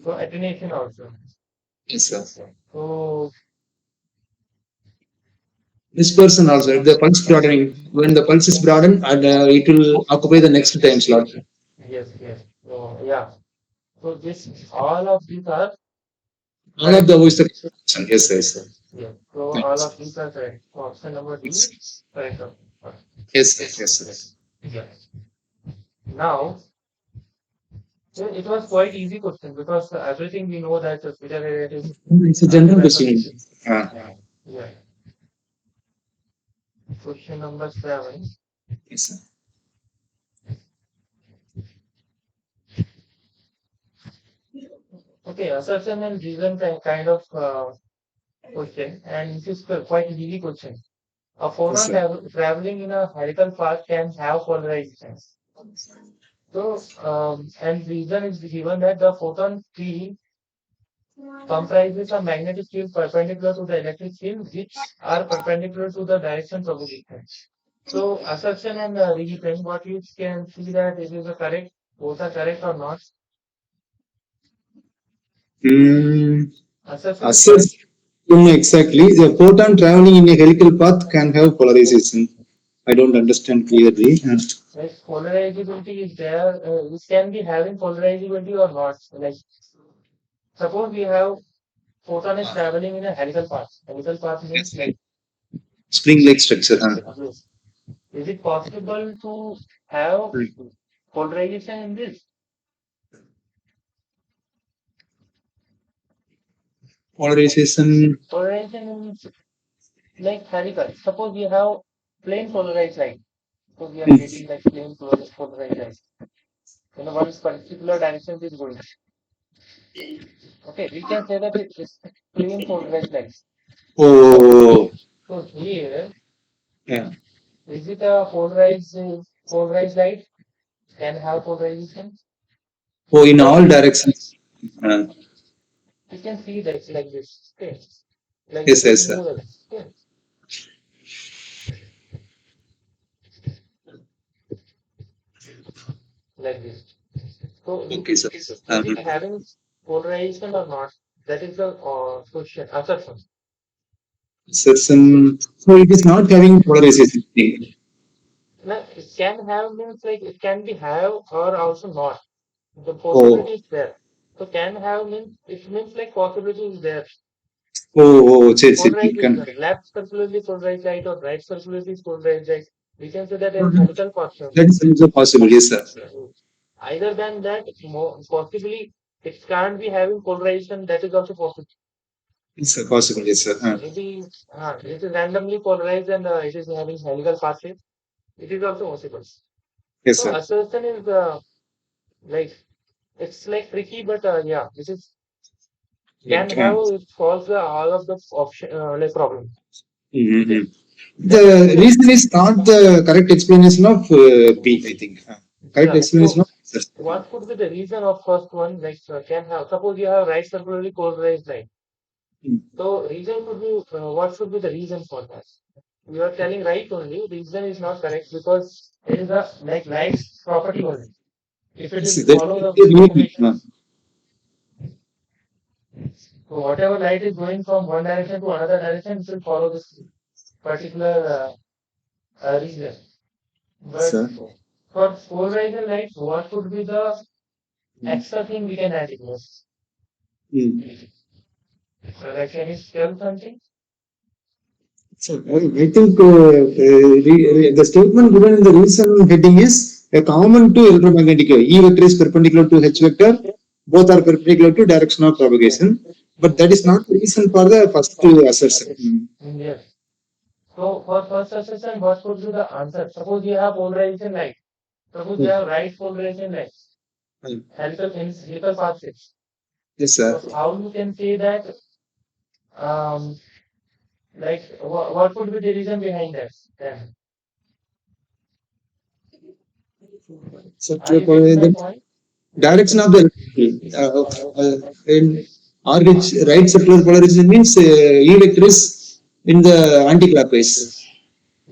[SPEAKER 1] so attenuation also.
[SPEAKER 3] Yes, sir.
[SPEAKER 1] So
[SPEAKER 3] Dispersion also the pulse broadening when the pulse is broadened and it will occupy the next time slot.
[SPEAKER 1] yes, yes. So yeah. So this all of these are
[SPEAKER 3] All of
[SPEAKER 1] correct.
[SPEAKER 3] the voice the correction. Yes, yes.
[SPEAKER 1] Yeah. So all
[SPEAKER 3] Thanks.
[SPEAKER 1] of these are correct. So option number D is correct.
[SPEAKER 3] Yes, sir. Yes, sir.
[SPEAKER 1] Yeah. Now it was quite easy question because everything we know that the Twitter rate is
[SPEAKER 3] It's a general
[SPEAKER 1] depends on
[SPEAKER 3] question. Uh,
[SPEAKER 1] yeah. Question number 7.
[SPEAKER 3] yes, sir.
[SPEAKER 1] Okay, assertion and reason kind of question, and this is quite easy question. A
[SPEAKER 3] Yes,
[SPEAKER 1] photon
[SPEAKER 3] sir.
[SPEAKER 1] traveling in a helical path can have polarizations. So, and reason is given that the photon field comprises a magnetic field perpendicular to the electric field, which are perpendicular to the direction propagation. So, assertion and reason, what you can see that it is a correct, both are correct or not.
[SPEAKER 3] Mm,
[SPEAKER 1] Assertion is correct.
[SPEAKER 3] assess. Exactly. The photon traveling in a helical path can have polarization. I don't understand clearly.
[SPEAKER 1] Like polarizability is there, it can be having polarizability or not. Like suppose we have photon is traveling in a helical path. Helical path means like
[SPEAKER 3] Spring-like structure.
[SPEAKER 1] yes. Is it possible to have polarization in this?
[SPEAKER 3] Polarization.
[SPEAKER 1] Polarization means like helical. Suppose we have plane polarized light. So we are getting like plane polarized light. You know, one particular direction is going. Okay, we can say that it is plane polarized light.
[SPEAKER 3] Oh,
[SPEAKER 1] So here,
[SPEAKER 3] yeah.
[SPEAKER 1] is it a polarized light? Can have polarization?
[SPEAKER 3] Oh, in
[SPEAKER 1] Because
[SPEAKER 3] all directions. Uh,
[SPEAKER 1] we can see that like this. Okay. Like
[SPEAKER 3] yes,
[SPEAKER 1] this is
[SPEAKER 3] yes, sir.
[SPEAKER 1] mirror. Okay. Like this. So
[SPEAKER 3] Okay, sir.
[SPEAKER 1] is it having polarization or not? That is the question, assumption.
[SPEAKER 3] Certain. So it is not having polarization.
[SPEAKER 1] Now, it can have means like it can be have or also not. The
[SPEAKER 3] Oh,
[SPEAKER 1] possibility is there. So can have means it means like possibility is there.
[SPEAKER 3] it can.
[SPEAKER 1] Polarization, left circularly polarized light or right circularly polarized light. We can say that as helical pattern.
[SPEAKER 3] That is also possible. Yes, sir.
[SPEAKER 1] Either than that, possibly it can't be having polarization. That is also possible.
[SPEAKER 3] Yes, sir. Possible. Yes, sir.
[SPEAKER 1] Maybe it is randomly polarized and it is having helical pathway. It is also possible.
[SPEAKER 3] Yes,
[SPEAKER 1] So
[SPEAKER 3] sir.
[SPEAKER 1] assertion is like it's like tricky, but yeah, this is can
[SPEAKER 3] It
[SPEAKER 1] have
[SPEAKER 3] can.
[SPEAKER 1] it solves all of the option like problem.
[SPEAKER 3] Mhm.
[SPEAKER 1] Okay,
[SPEAKER 3] The
[SPEAKER 1] then
[SPEAKER 3] reason is not the correct explanation of B, I think. Correct
[SPEAKER 1] yeah.
[SPEAKER 3] explanation
[SPEAKER 1] So
[SPEAKER 3] of
[SPEAKER 1] what could be the reason of first one? Like can have suppose you have right circularly polarized line. So reason could be what should be the reason for that? You are telling right only. Reason is not correct because it is a like light's property only. If it
[SPEAKER 3] yes,
[SPEAKER 1] will
[SPEAKER 3] that
[SPEAKER 1] follow the
[SPEAKER 3] is really,
[SPEAKER 1] regulations, so whatever light is going from one direction to another direction, it will follow this particular reason. But
[SPEAKER 3] sir.
[SPEAKER 1] for polarizing light, what could be the extra thing we can add in this?
[SPEAKER 3] Mm.
[SPEAKER 1] So like can you tell something?
[SPEAKER 3] So I think the statement given in the reason heading is a common to electromagnetic wave. E vector is perpendicular to H vector. Both are perpendicular to direction of propagation. But that is not the reason for the first assertion.
[SPEAKER 1] Yes. So for first assertion, what could be the answer? Suppose you have polarization light. Suppose you have right polarization light.
[SPEAKER 3] Mm.
[SPEAKER 1] Helical pathways.
[SPEAKER 3] Yes,
[SPEAKER 1] So
[SPEAKER 3] sir.
[SPEAKER 1] how you can say that? Um, like what could be the reason behind that? Then are
[SPEAKER 3] Circular
[SPEAKER 1] you getting my
[SPEAKER 3] polarization.
[SPEAKER 1] point?
[SPEAKER 3] Direction of the electricity. In RH, right circular polarization means E vector is in the anti-clockwise.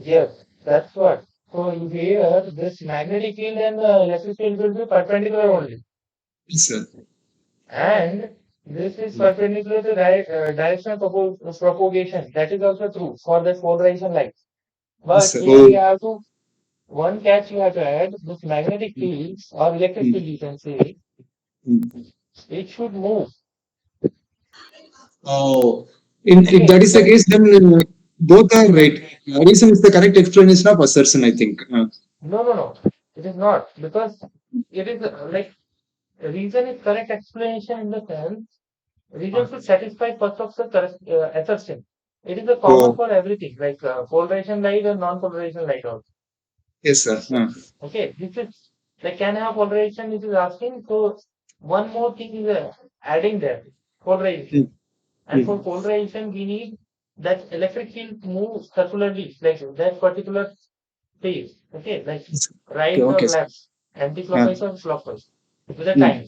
[SPEAKER 1] Yes, that's what. So here, this magnetic field and the electric field will be perpendicular only.
[SPEAKER 3] Yes, sir.
[SPEAKER 1] And this is perpendicular to direction of propagation. That is also true for the polarization light.
[SPEAKER 3] Yes,
[SPEAKER 1] But
[SPEAKER 3] sir.
[SPEAKER 1] here
[SPEAKER 3] Oh.
[SPEAKER 1] you have to, one catch you have to add, this magnetic field or electric field
[SPEAKER 3] Mm.
[SPEAKER 1] you can say,
[SPEAKER 3] Mm.
[SPEAKER 1] it should move.
[SPEAKER 3] Oh, if
[SPEAKER 1] Okay,
[SPEAKER 3] that is the case, then both are right. Reason is the correct explanation of assertion, I think.
[SPEAKER 1] no. It is not because it is like reason is correct explanation in the sense reason should satisfy first of the assertion. It is a common
[SPEAKER 3] Oh,
[SPEAKER 1] for everything, like polarization light and non-polarization light also.
[SPEAKER 3] yes, sir.
[SPEAKER 1] Okay, this is like can I have polarization? It is asking. So one more thing is adding there polarization,
[SPEAKER 3] Mm.
[SPEAKER 1] and for
[SPEAKER 3] Mm.
[SPEAKER 1] polarization we need that electric field move circularly, like that particular phase. Okay, like
[SPEAKER 3] Yes. Okay,
[SPEAKER 1] right or
[SPEAKER 3] okay, sir.
[SPEAKER 1] left, anti-clockwise or clockwise with the
[SPEAKER 3] Mm.
[SPEAKER 1] time.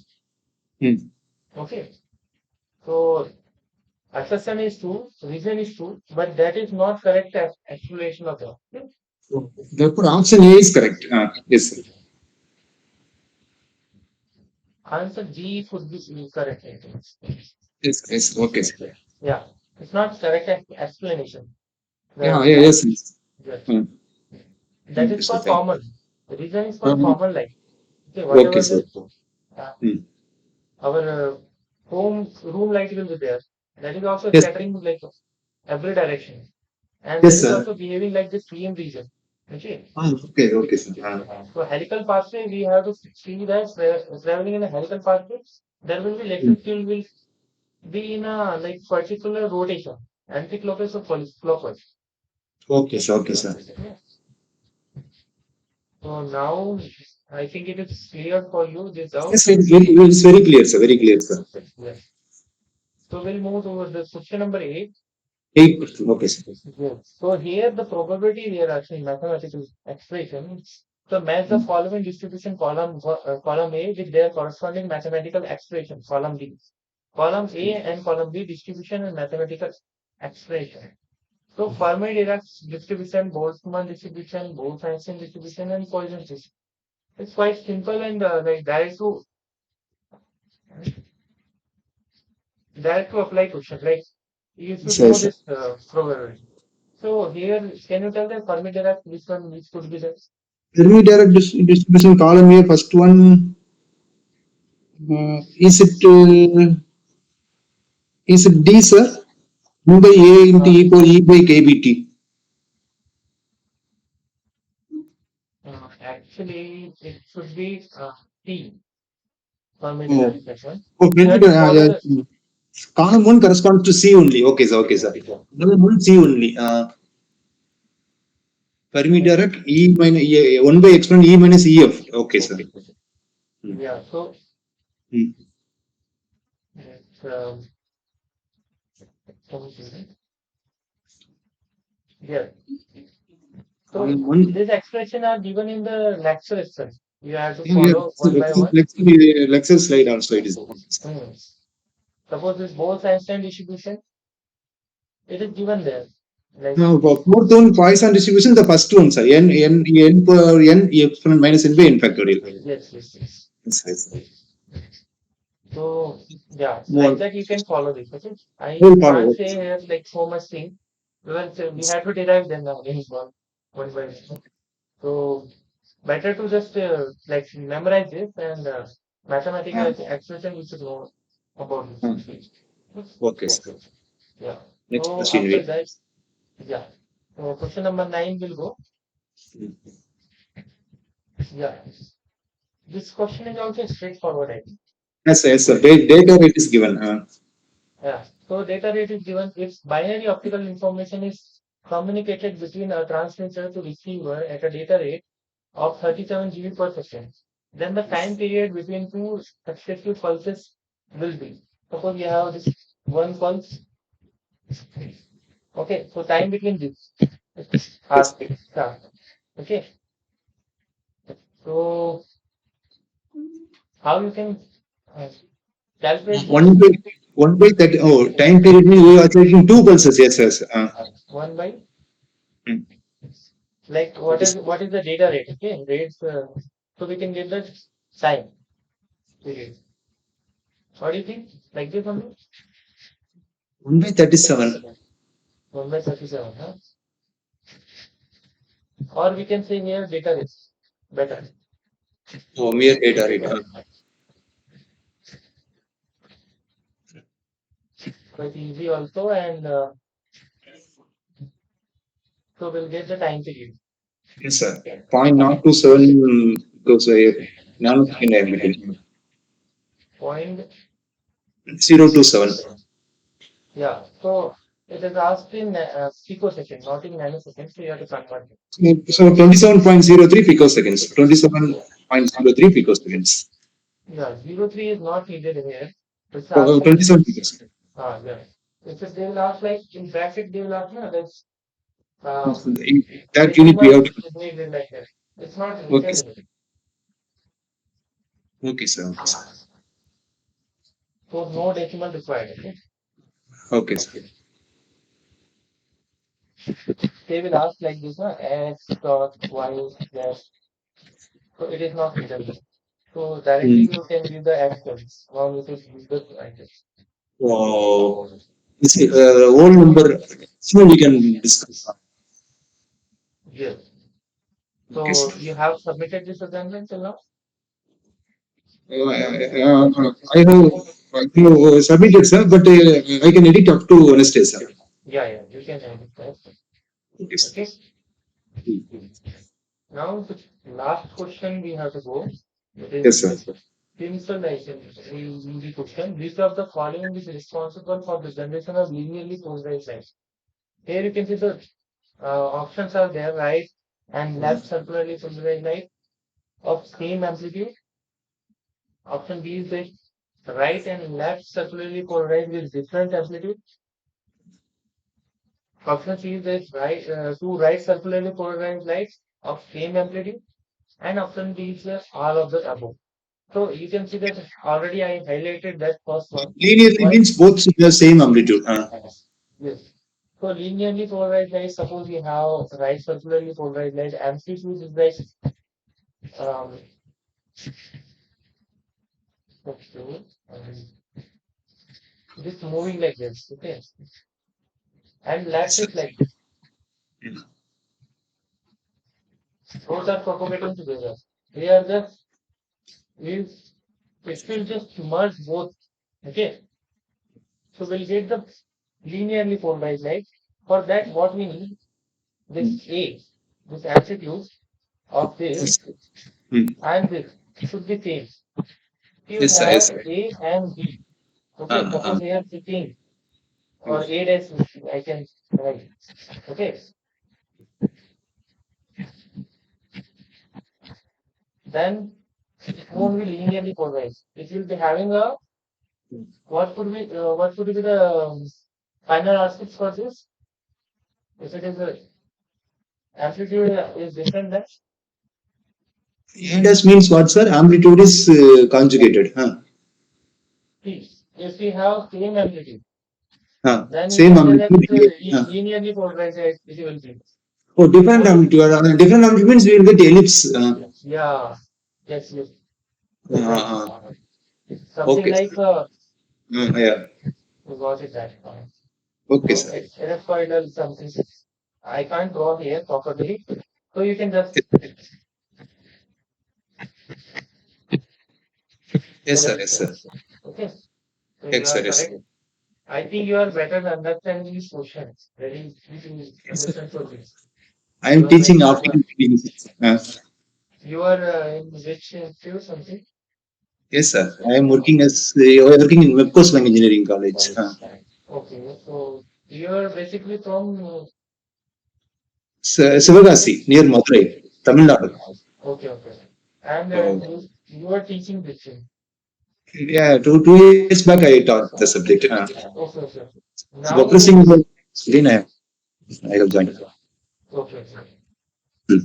[SPEAKER 3] Mm.
[SPEAKER 1] Okay, so assertion is true, reason is true, but that is not correct explanation of the
[SPEAKER 3] Therefore, option A is correct. Yes, sir.
[SPEAKER 1] answer. G could be correct. I think.
[SPEAKER 3] Yes, yes. Okay, sir.
[SPEAKER 1] Yeah, it's not correct explanation.
[SPEAKER 3] Yeah,
[SPEAKER 1] The
[SPEAKER 3] yeah,
[SPEAKER 1] light,
[SPEAKER 3] yes, yes.
[SPEAKER 1] yes,
[SPEAKER 3] Mm.
[SPEAKER 1] that is
[SPEAKER 3] Okay, sir.
[SPEAKER 1] for
[SPEAKER 3] Thank you.
[SPEAKER 1] common. The reason is for
[SPEAKER 3] Um,
[SPEAKER 1] common light. Okay,
[SPEAKER 3] okay,
[SPEAKER 1] whatever
[SPEAKER 3] sir.
[SPEAKER 1] the uh,
[SPEAKER 3] Mm.
[SPEAKER 1] our home room light will be there. That is also
[SPEAKER 3] Yes,
[SPEAKER 1] scattering like every direction, and that
[SPEAKER 3] yes,
[SPEAKER 1] is
[SPEAKER 3] sir.
[SPEAKER 1] also behaving like the stream region. Okay.
[SPEAKER 3] Okay, okay, sir.
[SPEAKER 1] So helical pathway, we have to see that traveling in a helical pathway, there will be
[SPEAKER 3] Mm.
[SPEAKER 1] electric field will be in a like particular rotation, anti-clockwise or clockwise.
[SPEAKER 3] Okay, sir. Okay, sir.
[SPEAKER 1] Yeah. So now I think it is clear for you this doubt.
[SPEAKER 3] Yes, it's very clear, sir. Very clear, sir.
[SPEAKER 1] Yes. So we'll move over the question number 8.
[SPEAKER 3] 8%. Okay, sir.
[SPEAKER 1] Yes. So here the probability we are actually mathematical expression. So match the following distribution column A with their corresponding mathematical expression column B. Column A and column B distribution and mathematical expression. So Fermi-Dirac distribution, Boltzmann distribution, Bose-Einstein distribution, and Poisson distribution. It's quite simple and like direct to apply question. Like you should
[SPEAKER 3] Sure,
[SPEAKER 1] know
[SPEAKER 3] sir.
[SPEAKER 1] this probability. So here, can you tell the Fermi-Dirac which could be the
[SPEAKER 3] Fermi-Dirac distribution column A, first one, is it D, sir? 1 by A into
[SPEAKER 1] uh,
[SPEAKER 3] E power E by KBT.
[SPEAKER 1] actually it should be T Fermi-Dirac
[SPEAKER 3] Oh,
[SPEAKER 1] equation.
[SPEAKER 3] oh,
[SPEAKER 1] You have to follow
[SPEAKER 3] Yeah.
[SPEAKER 1] the
[SPEAKER 3] Column 1 corresponds to C only. Okay, sir. Okay, sir. Column 1 C only. Fermi-Dirac E minus 1 by exponent E minus EF. Okay, sir. Hmm.
[SPEAKER 1] yeah. So
[SPEAKER 3] Hmm.
[SPEAKER 1] it's, yeah. So
[SPEAKER 3] Column 1.
[SPEAKER 1] these expression are given in the lecture itself. You have to
[SPEAKER 3] Yeah, yeah.
[SPEAKER 1] follow one by one.
[SPEAKER 3] Lecture slide also it is.
[SPEAKER 1] Hmm. Suppose this Bose-Einstein distribution, it is given there. Like
[SPEAKER 3] Now, fourth one, Poisson distribution, the first one, sir. N power N, E exponent minus N by N factorial.
[SPEAKER 1] yes.
[SPEAKER 3] Yes, yes.
[SPEAKER 1] So yeah, like
[SPEAKER 3] More,
[SPEAKER 1] that you can follow this. Okay, I
[SPEAKER 3] whole
[SPEAKER 1] can't
[SPEAKER 3] power.
[SPEAKER 1] say here like so much thing. Well, so we have to derive them now in one by one. So better to just like memorize this and mathematical
[SPEAKER 3] Ah,
[SPEAKER 1] expression we should know about
[SPEAKER 3] ah,
[SPEAKER 1] this.
[SPEAKER 3] okay, sir.
[SPEAKER 1] Yeah.
[SPEAKER 3] Next
[SPEAKER 1] So
[SPEAKER 3] question,
[SPEAKER 1] after
[SPEAKER 3] wait.
[SPEAKER 1] that, yeah. So question number 9 will go. Yeah. This question is also straightforward, I think.
[SPEAKER 3] Yes, sir. Yes, sir. Data rate is given.
[SPEAKER 1] Yeah. So data rate is given if binary optical information is communicated between a transmitter to receiver at a data rate of 37 GB per second. Then the time period between two successive pulses will be. Suppose you have this one pulse. Okay, so time between this
[SPEAKER 3] Yes.
[SPEAKER 1] start. Okay, so how you can uh, calculate
[SPEAKER 3] One
[SPEAKER 1] this?
[SPEAKER 3] by one by that. Oh, time period means we are taking two pulses. Yes, yes.
[SPEAKER 1] One by
[SPEAKER 3] Mm.
[SPEAKER 1] like
[SPEAKER 3] That is
[SPEAKER 1] what is the data rate? Okay, rates. So we can get the time period. What do you think? Like this only?
[SPEAKER 3] 1/37.
[SPEAKER 1] 1/37, huh? Or we can say here data rate. Better.
[SPEAKER 3] Oh, mere data rate.
[SPEAKER 1] Quite easy also, and so we'll get the time period.
[SPEAKER 3] Yes, sir. 0.027 goes nanosecond diameter.
[SPEAKER 1] Point
[SPEAKER 3] 027.
[SPEAKER 1] yeah. So it is asked in picosecond, not in nanosecond. So you have to convert it.
[SPEAKER 3] So 27.03 picoseconds. 27.03 picoseconds.
[SPEAKER 1] Yeah, 03 is not needed here. It's asked like
[SPEAKER 3] 27 picoseconds.
[SPEAKER 1] yeah. If they will ask like in bracket, they will ask no, that's
[SPEAKER 3] That
[SPEAKER 1] it is
[SPEAKER 3] unit we
[SPEAKER 1] not
[SPEAKER 3] have to.
[SPEAKER 1] needed like that. It's not
[SPEAKER 3] Okay,
[SPEAKER 1] written
[SPEAKER 3] sir.
[SPEAKER 1] here.
[SPEAKER 3] Okay, sir. Okay, sir.
[SPEAKER 1] So no decimal required. Okay.
[SPEAKER 3] Okay, sir.
[SPEAKER 1] They will ask like this, no, X dot Y dash. So it is not written there. So directly
[SPEAKER 3] Mm.
[SPEAKER 1] you can give the actions. Now you should use the items.
[SPEAKER 3] Wow. This whole number. So we can discuss.
[SPEAKER 1] Yes.
[SPEAKER 3] Okay,
[SPEAKER 1] So
[SPEAKER 3] sir.
[SPEAKER 1] you have submitted this assignment till now?
[SPEAKER 3] I have submitted, sir, but I can edit up to Wednesday, sir.
[SPEAKER 1] Yeah, yeah, you can edit that.
[SPEAKER 3] Okay, sir.
[SPEAKER 1] Okay. Now the last question we have to go. It
[SPEAKER 3] Yes,
[SPEAKER 1] is
[SPEAKER 3] sir.
[SPEAKER 1] simulation. Easy question. Which of the following is responsible for the generation of linearly polarized light? Here you can see the options are there, right and left circularly polarized light of same amplitude. Option B is the right and left circularly polarized with different amplitude. Option C is the two right circularly polarized lights of same amplitude. And option D is the all of the above. So you can see that already I highlighted that first one.
[SPEAKER 3] Linearly
[SPEAKER 1] Why?
[SPEAKER 3] means both the same amplitude.
[SPEAKER 1] Yes. So linearly polarized light, suppose you have right circularly polarized light, amplitude is like um, okay, it is moving like this, okay, and
[SPEAKER 3] Yes,
[SPEAKER 1] left
[SPEAKER 3] sir.
[SPEAKER 1] is like this. Both are propagating together. They are just will it will just merge both. Okay, so we'll get the linearly polarized light. For that, what we need this A, this amplitude of
[SPEAKER 3] Yes,
[SPEAKER 1] this
[SPEAKER 3] sir. Hmm.
[SPEAKER 1] and this should be same. You
[SPEAKER 3] Yes, sir.
[SPEAKER 1] have
[SPEAKER 3] Yes, sir.
[SPEAKER 1] A and B. Okay, suppose here 15 or A dash I can write. Okay, then it won't be linearly polarized. It will be having a what could be the final aspects for this? If it is a amplitude is different than
[SPEAKER 3] A dash means what, sir? Amplitude is conjugated.
[SPEAKER 1] P. If we have same amplitude, then we
[SPEAKER 3] Same
[SPEAKER 1] can say that
[SPEAKER 3] amplitude.
[SPEAKER 1] it's a
[SPEAKER 3] Huh.
[SPEAKER 1] linearly polarized it will be.
[SPEAKER 3] Oh, different
[SPEAKER 1] Both,
[SPEAKER 3] amplitude. Different amplitude means we will get ellipse.
[SPEAKER 1] yeah, yes, yes, exactly.
[SPEAKER 3] Uh,
[SPEAKER 1] Something
[SPEAKER 3] okay,
[SPEAKER 1] like
[SPEAKER 3] sir. Yeah.
[SPEAKER 1] we got it that.
[SPEAKER 3] Okay,
[SPEAKER 1] So
[SPEAKER 3] sir.
[SPEAKER 1] it's ellipsoidal something. I can't draw here properly, so you can just
[SPEAKER 3] Yes, sir. Yes,
[SPEAKER 1] ellipse.
[SPEAKER 3] sir.
[SPEAKER 1] Okay, so you
[SPEAKER 3] Yes,
[SPEAKER 1] are
[SPEAKER 3] sir. Yes, sir.
[SPEAKER 1] correct. I think you are better at understanding these questions. Very easy to
[SPEAKER 3] Yes, sir.
[SPEAKER 1] listen for this.
[SPEAKER 3] I
[SPEAKER 1] You
[SPEAKER 3] am
[SPEAKER 1] are very
[SPEAKER 3] teaching after
[SPEAKER 1] smart.
[SPEAKER 3] meetings.
[SPEAKER 1] You are in which field something?
[SPEAKER 3] Yes, sir. I am working in Web Coast Bank Engineering College.
[SPEAKER 1] Okay, so you're basically from
[SPEAKER 3] Sivagasi near Madurai, Tamil Nadu.
[SPEAKER 1] okay. And
[SPEAKER 3] Oh.
[SPEAKER 1] you are teaching this thing.
[SPEAKER 3] Yeah, two years back I taught the subject.
[SPEAKER 1] Okay.
[SPEAKER 3] So progressing
[SPEAKER 1] Now,
[SPEAKER 3] then I have joined.
[SPEAKER 1] okay.
[SPEAKER 3] Hmm.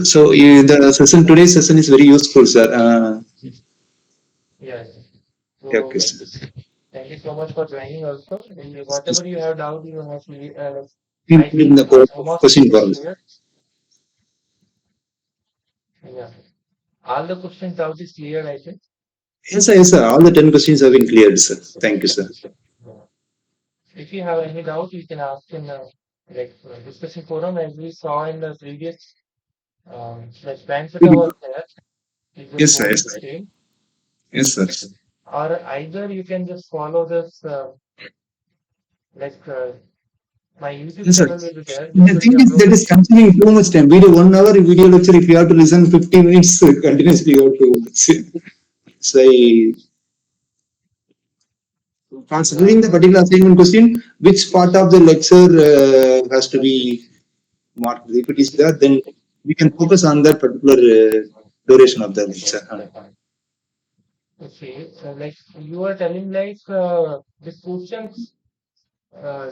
[SPEAKER 3] So the session today's session is very useful, sir.
[SPEAKER 1] Yes.
[SPEAKER 3] Yeah,
[SPEAKER 1] So
[SPEAKER 3] okay, sir.
[SPEAKER 1] thank you so much for joining also. And whatever you have doubt, you have to, I
[SPEAKER 3] In
[SPEAKER 1] think
[SPEAKER 3] the
[SPEAKER 1] almost
[SPEAKER 3] question
[SPEAKER 1] it is
[SPEAKER 3] forms.
[SPEAKER 1] clear. Yeah. All the questions doubt is clear, I think.
[SPEAKER 3] Yes, sir. Yes, sir. All the 10 questions have been cleared, sir. Thank you, sir.
[SPEAKER 1] Yeah. If you have any doubt, you can ask in discussion forum as we saw in the previous like Bankseta was there. You just
[SPEAKER 3] Yes, sir.
[SPEAKER 1] hold
[SPEAKER 3] Yes,
[SPEAKER 1] the
[SPEAKER 3] sir.
[SPEAKER 1] screen.
[SPEAKER 3] Yes, sir.
[SPEAKER 1] Or either you can just follow this like my YouTube
[SPEAKER 3] Yes, sir.
[SPEAKER 1] channel will be there. This
[SPEAKER 3] The
[SPEAKER 1] will
[SPEAKER 3] thing
[SPEAKER 1] be
[SPEAKER 3] is that
[SPEAKER 1] uploaded.
[SPEAKER 3] is consuming too much time. Video 1 hour video lecture. If you have to listen 50 minutes continuously, you have to. So
[SPEAKER 1] Yeah.
[SPEAKER 3] considering the particular assignment question, which part of the lecture has to be marked? If it is there, then we can focus on that particular duration of the lecture.
[SPEAKER 1] Okay. So like you are telling like this questions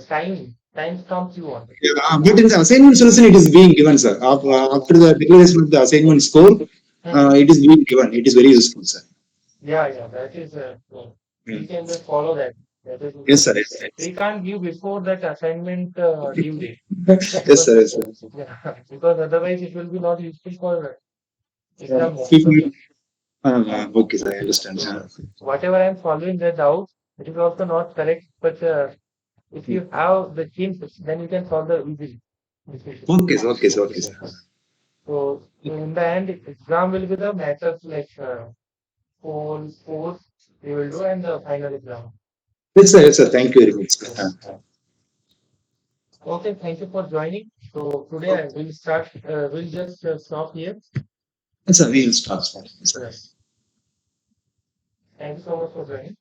[SPEAKER 1] time comes you want.
[SPEAKER 3] But in the assignment solution, it is being given, sir. After the declaration of the assignment score,
[SPEAKER 1] Mhm.
[SPEAKER 3] it is being given. It is very useful, sir.
[SPEAKER 1] Yeah. That is we
[SPEAKER 3] Mm.
[SPEAKER 1] can just follow that. That is
[SPEAKER 3] Yes, sir.
[SPEAKER 1] we can't give before that assignment due date
[SPEAKER 3] Yes,
[SPEAKER 1] because
[SPEAKER 3] sir. Yes, sir.
[SPEAKER 1] yeah because otherwise it will be not useful for exam
[SPEAKER 3] People,
[SPEAKER 1] purpose.
[SPEAKER 3] okay, sir. I understand.
[SPEAKER 1] So whatever I'm following that out, it is also not correct. But if you have the hints, then you can solve the easily.
[SPEAKER 3] Okay, sir. Okay, sir. Okay, sir.
[SPEAKER 1] So in the end, exam will be the matters like four we will do and the final exam.
[SPEAKER 3] Yes, sir. Yes, sir. Thank you very much.
[SPEAKER 1] Okay, thank you for joining. So today I will start. We'll just stop here.
[SPEAKER 3] Yes, sir. We will start. Yes, sir.
[SPEAKER 1] Yes. Thank you so much for joining.